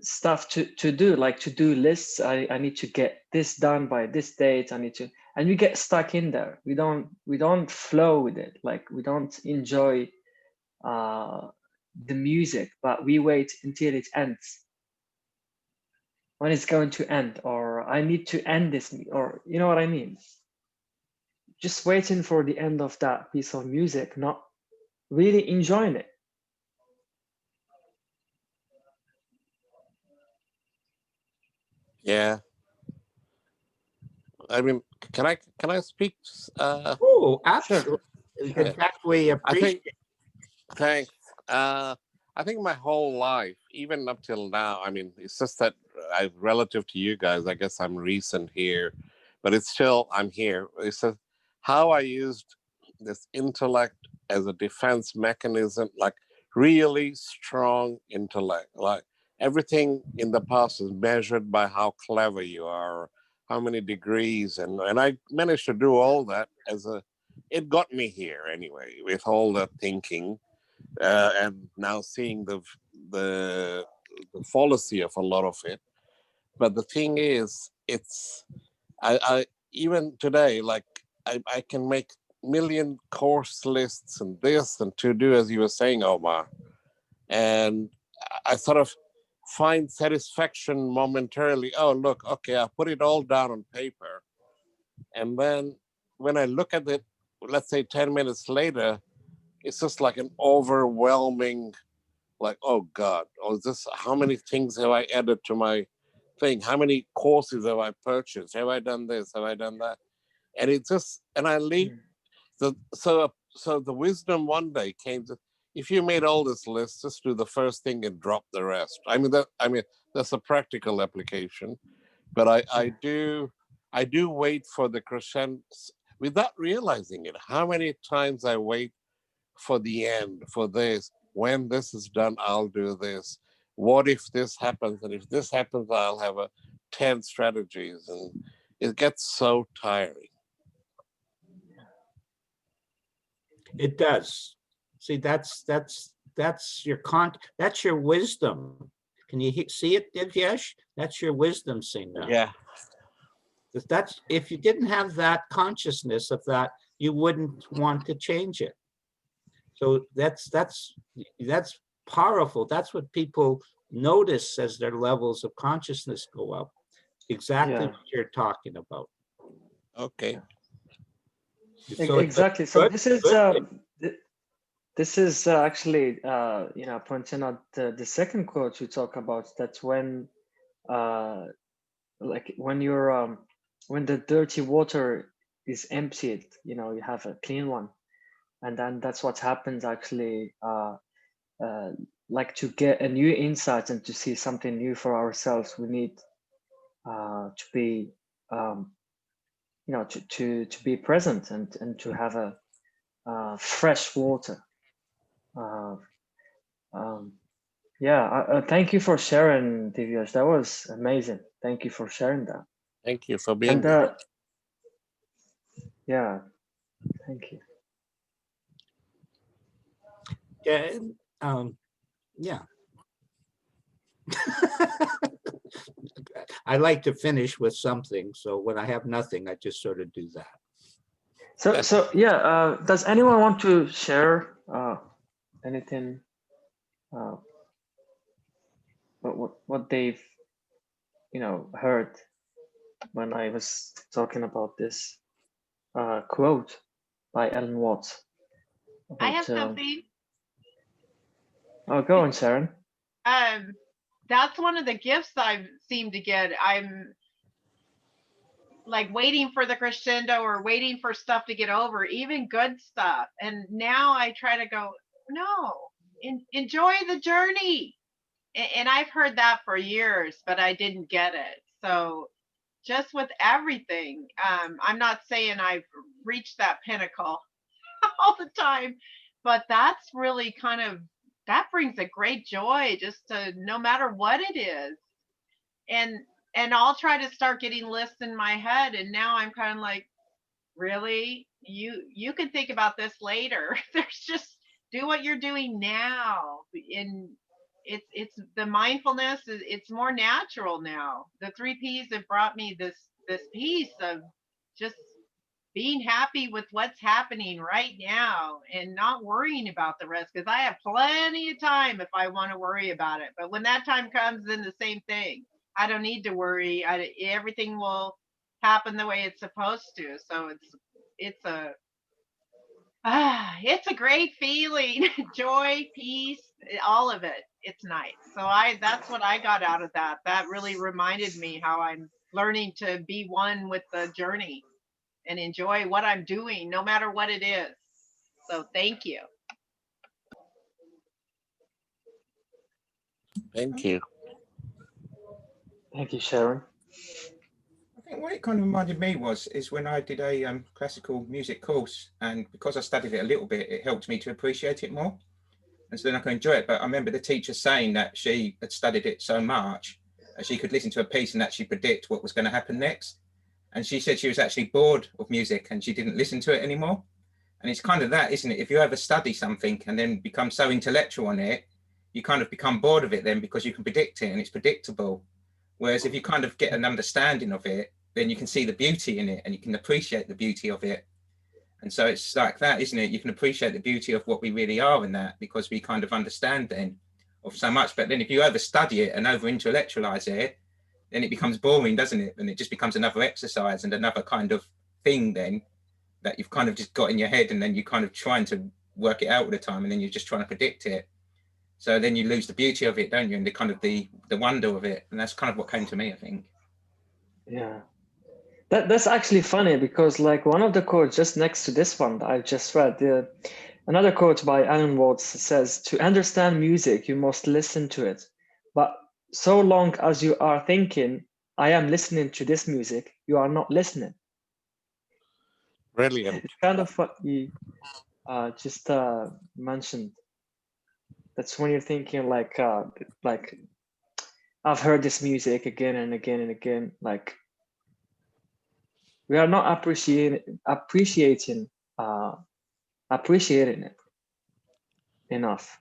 stuff to do, like to-do lists. I need to get this done by this date. I need to, and we get stuck in there. We don't flow with it. Like we don't enjoy the music, but we wait until it ends. When it's going to end, or I need to end this, or you know what I mean? Just waiting for the end of that piece of music, not really enjoying it. Yeah. I mean, can I speak? Oh, absolutely. Sure. In fact, we appreciate. Thanks. I think my whole life, even up till now, I mean, it's just that relative to you guys, I guess I'm recent here, but it's still, I'm here. It's just how I used this intellect as a defense mechanism, like really strong intellect. Like everything in the past is measured by how clever you are, how many degrees, and I managed to do all that it got me here anyway, with all that thinking. And now seeing the fallacy of a lot of it. But the thing is, I even today, like I can make million course lists and this and to do, as you were saying, Omar, and I sort of find satisfaction momentarily. Oh, look, okay, I put it all down on paper, and then when I look at it, let's say 10 minutes later, it's just like an overwhelming, like, oh God, how many things have I added to my thing. How many courses have I purchased? Have I done this? Have I done that? And it just, and I leave so the wisdom one day came to, if you made all this list, just do the first thing and drop the rest. I mean that's a practical application, but I do wait for the crescendo without realizing it. How many times I wait for the end, for this. When this is done, I'll do this. What if this happens? And if this happens, I'll have 10 strategies, and it gets so tiring. It does. See, that's your that's your wisdom. Can you see it, Divyesh? That's your wisdom, Singha. Yeah. That's, if you didn't have that consciousness of that, you wouldn't want to change it. So that's powerful. That's what people notice as their levels of consciousness go up. Exactly what you're talking about. Okay. So exactly. So this is actually pointing out the second quote you talk about, that when like when you're when the dirty water is emptied, you have a clean one, and then that's what happens actually, like to get a new insight and to see something new for ourselves, we need to be to be present and to have a fresh water. Thank you for sharing, Divyesh. That was amazing. Thank you for sharing that. Thank you for being here. Yeah, thank you. Yeah. I like to finish with something. So when I have nothing, I just sort of do that. So yeah, does anyone want to share anything? What they've heard when I was talking about this quote by Ellen Watts. I have something. Oh, go on, Sharon. That's one of the gifts I seem to get. I'm like waiting for the crescendo or waiting for stuff to get over, even good stuff. And now I try to go, no, enjoy the journey. And I've heard that for years, but I didn't get it. So just with everything, I'm not saying I've reached that pinnacle all the time, but that's really that brings a great joy, just to, no matter what it is. And I'll try to start getting lists in my head, and now I'm kind of like, really, you can think about this later. There's just, do what you're doing now. And it's the mindfulness, it's more natural now. The 3 Ps have brought me this piece of just being happy with what's happening right now and not worrying about the rest, because I have plenty of time if I want to worry about it. But when that time comes, then the same thing. I don't need to worry. Everything will happen the way it's supposed to. So it's a great feeling. Joy, peace, all of it. It's nice. So that's what I got out of that. That really reminded me how I'm learning to be one with the journey and enjoy what I'm doing, no matter what it is. So thank you. Thank you. Thank you, Sharon. I think what it kind of reminded me is when I did a classical music course, and because I studied it a little bit, it helped me to appreciate it more. And so then I could enjoy it. But I remember the teacher saying that she had studied it so much that she could listen to a piece and actually predict what was going to happen next. And she said she was actually bored of music and she didn't listen to it anymore. And it's kind of that, isn't it? If you ever study something and then become so intellectual on it, you kind of become bored of it then, because you can predict it and it's predictable. Whereas if you kind of get an understanding of it, then you can see the beauty in it and you can appreciate the beauty of it. And so it's like that, isn't it? You can appreciate the beauty of what we really are in that, because we kind of understand then of so much. But then if you overstudy it and over intellectualize it, then it becomes boring, doesn't it? And it just becomes another exercise and another kind of thing then that you've kind of just got in your head, and then you're kind of trying to work it out all the time, and then you're just trying to predict it. So then you lose the beauty of it, don't you? And the kind of the wonder of it. And that's kind of what came to me, I think. Yeah. That's actually funny because like one of the quotes just next to this one that I just read, another quote by Alan Watts says, "To understand music, you must listen to it. But so long as you are thinking, I am listening to this music, you are not listening." Brilliant. It's kind of what you just mentioned. That's when you're thinking like I've heard this music again and again and again. Like we are not appreciating it enough.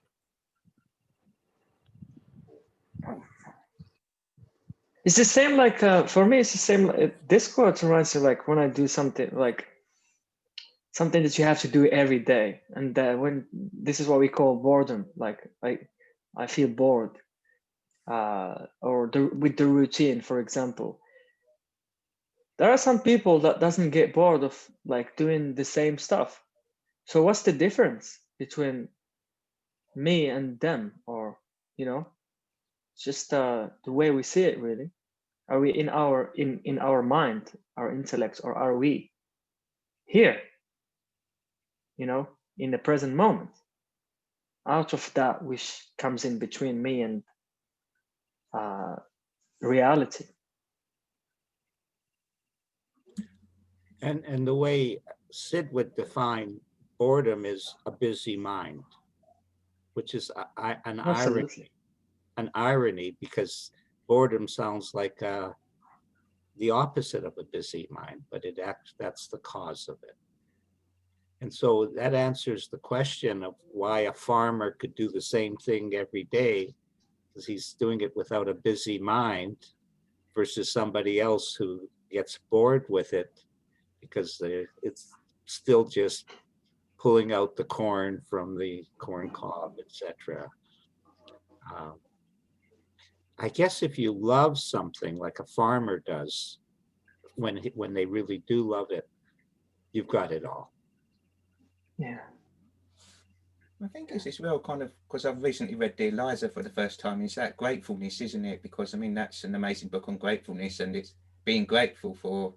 It's the same like for me. It's the same. This quote reminds me like when I do something like something that you have to do every day, and when this is what we call boredom. Like I feel bored, or with the routine, for example. There are some people that doesn't get bored of like doing the same stuff. So what's the difference between me and them? Or just the way we see it, really. Are we in our mind, our intellect, or are we here, in the present moment, out of that which comes in between me and reality? And the way Sid would define boredom is a busy mind, which is an irony, because boredom sounds like the opposite of a busy mind, but that's the cause of it. And so that answers the question of why a farmer could do the same thing every day, because he's doing it without a busy mind, versus somebody else who gets bored with it because it's still just pulling out the corn from the corn cob, etc. I guess if you love something like a farmer does, when they really do love it, you've got it all. Yeah. I think it's as well kind of, because I've recently read Dear Liza for the first time, is that gratefulness, isn't it? Because I mean, that's an amazing book on gratefulness, and it's being grateful for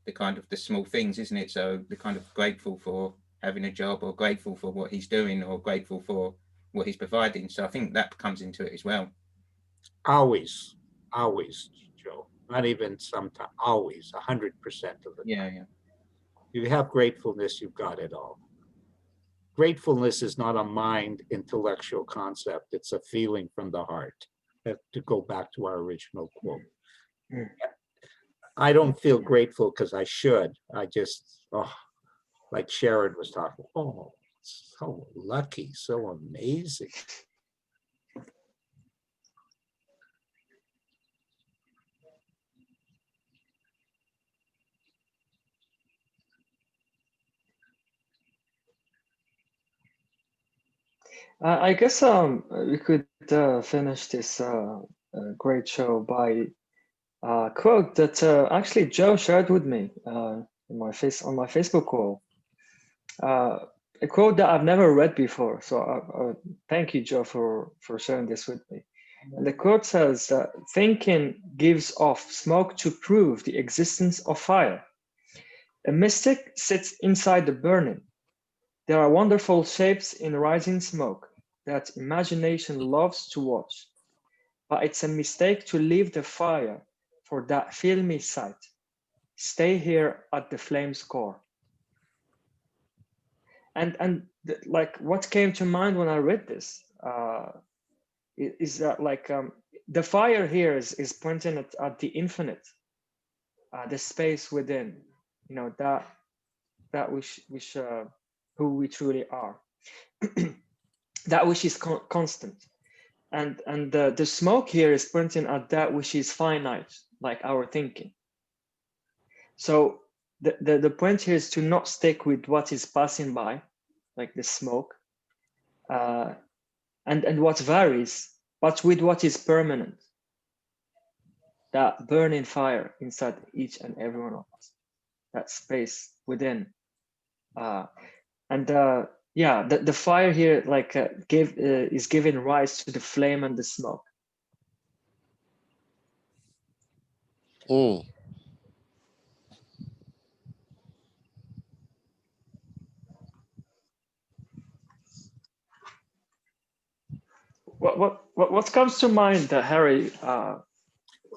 the kind of the small things, isn't it? So the kind of grateful for having a job, or grateful for what he's doing, or grateful for what he's providing. So I think that comes into it as well. Always, Joe. Not even sometimes, always, 100% of the Yeah, time. yeah. You have gratefulness, you've got it all. Gratefulness is not a mind intellectual concept, it's a feeling from the heart. To go back to our original quote. I don't feel grateful because I should. I just, like Sharon was talking, so lucky, so amazing. I guess we could finish this great show by a quote that actually Joe shared with me on my Facebook wall. A quote that I've never read before. So thank you, Joe, for sharing this with me. And the quote says, "Thinking gives off smoke to prove the existence of fire. A mystic sits inside the burning. There are wonderful shapes in rising smoke that imagination loves to watch. But it's a mistake to leave the fire for that filmy sight. Stay here at the flame's core." And like what came to mind when I read this is that like the fire here is pointing at the infinite, the space within, that which who we truly are, that which is constant, and the smoke here is pointing at that which is finite, like our thinking. So the point here is to not stick with what is passing by, like the smoke, and what varies, but with what is permanent, that burning fire inside each and every one of us, that space within. And Yeah, the fire here like is giving rise to the flame and the smoke. Mm. What comes to mind, Harry? Well,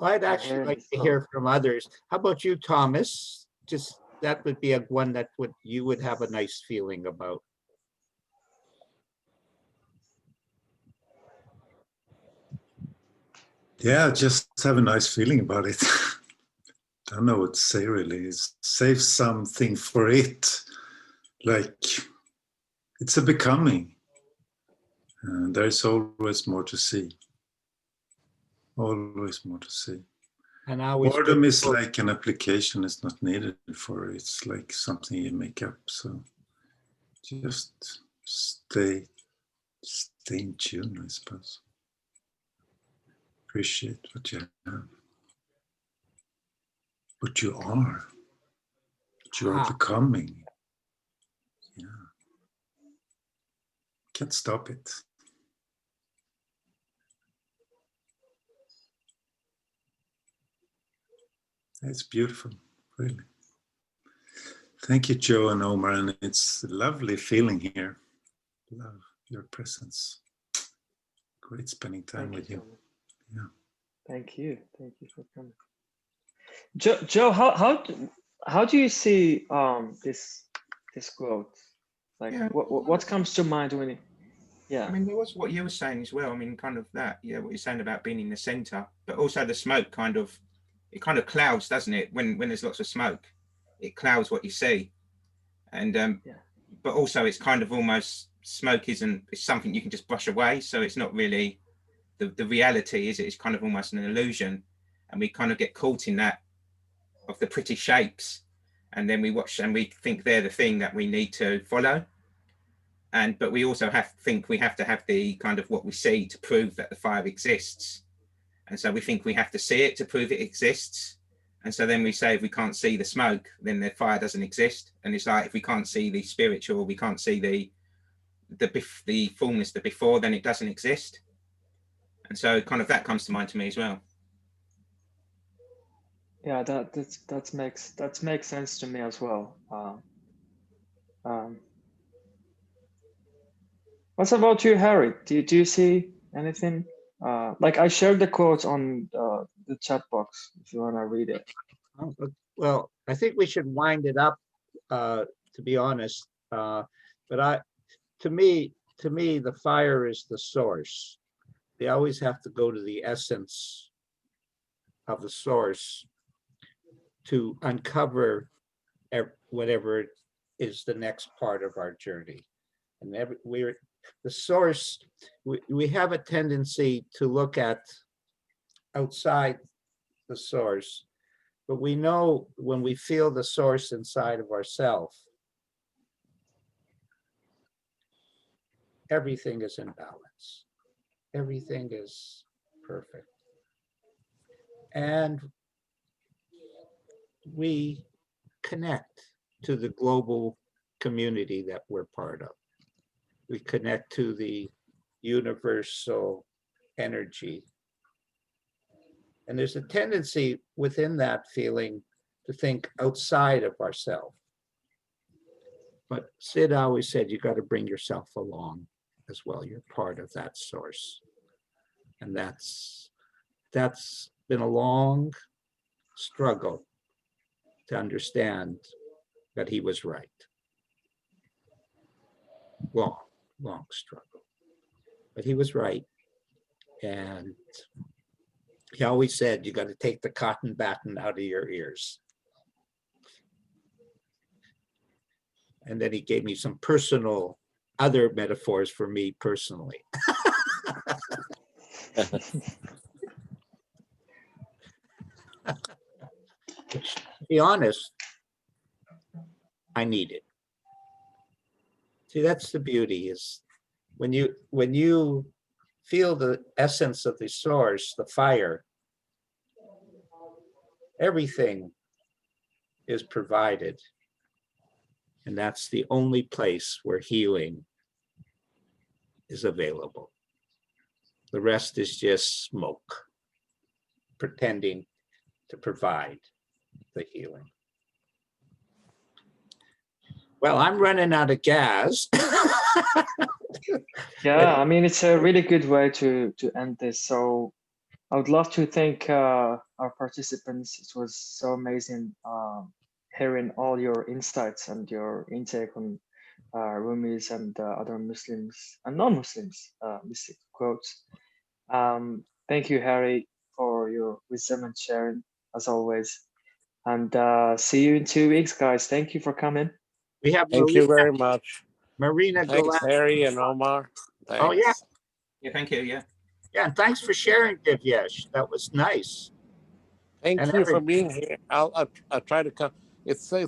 I'd actually heard like this to quote. hear from others. How about you, Thomas? Just that would be a one that you would have a nice feeling about. Yeah, just have a nice feeling about it. Don't know what to say really. Save something for it. Like it's a becoming. There's always more to see. Always more to see. And I always Boredom is like an application. It's not needed for it. It's like something you make up. So just stay in tune, I suppose. Appreciate what you have. What you are. What you are becoming. Yeah. Can't stop it. It's beautiful, really. Thank you, Joe and Omar, and it's a lovely feeling here. Love your presence. Great spending time with you. Yeah. Thank you for coming. Joe, how do you see this quote? Like, Yeah. what comes to mind when it? Yeah. I mean, there was what you were saying as well. I mean, kind of that, yeah, what you're saying about being in the center, but also the smoke kind of clouds, doesn't it? When there's lots of smoke, it clouds what you see. And but also it's kind of almost smoke it's something you can just brush away. So it's not really the reality, is it? It's kind of almost an illusion. And we kind of get caught in that of the pretty shapes. And then we watch and we think they're the thing that we need to follow. But we also think we have to have the kind of what we see to prove that the fire exists. And so we think we have to see it to prove it exists. And so then we say, if we can't see the smoke, then the fire doesn't exist. And it's like, if we can't see the spiritual, we can't see the fullness, the before, then it doesn't exist. And so kind of that comes to mind to me as well. Yeah, that makes sense to me as well. What about you, Harry? Do you see anything? Like I shared the quote on the chat box if you want to read it. Well, I think we should wind it up, to be honest. But to me, the fire is the source. They always have to go to the essence of the source to uncover whatever is the next part of our journey. And the source, we have a tendency to look at outside the source, but we know when we feel the source inside of ourselves, everything is in balance. Everything is perfect. And we connect to the global community that we're part of. We connect to the universal energy. And there's a tendency within that feeling to think outside of ourselves. But Sid always said, you got to bring yourself along as well. You're part of that source. And that's been a long struggle to understand that he was right. Long struggle. But he was right. And he always said, you got to take the cotton batton out of your ears. And then he gave me some personal other metaphors for me personally. Which, to be honest, I need it. See, that's the beauty, is when you feel the essence of the source, the fire, everything is provided. And that's the only place where healing is available. The rest is just smoke, pretending to provide the healing. Well, I'm running out of gas. Yeah, I mean, it's a really good way to end this. So I would love to thank our participants. It was so amazing hearing all your insights and your intake on Rumis and other Muslims and non-Muslims mystic quotes. Thank you, Harry, for your wisdom and sharing, as always. And see you in 2 weeks, guys. Thank you for coming. We have Thank you very much. Marina Thanks, Galan. Harry and Omar. Thanks. Oh, yeah. Yeah, thank you. Yeah. Yeah, and thanks for sharing, Divyesh. That was nice. Thank And you for being here. I'll try to come. It's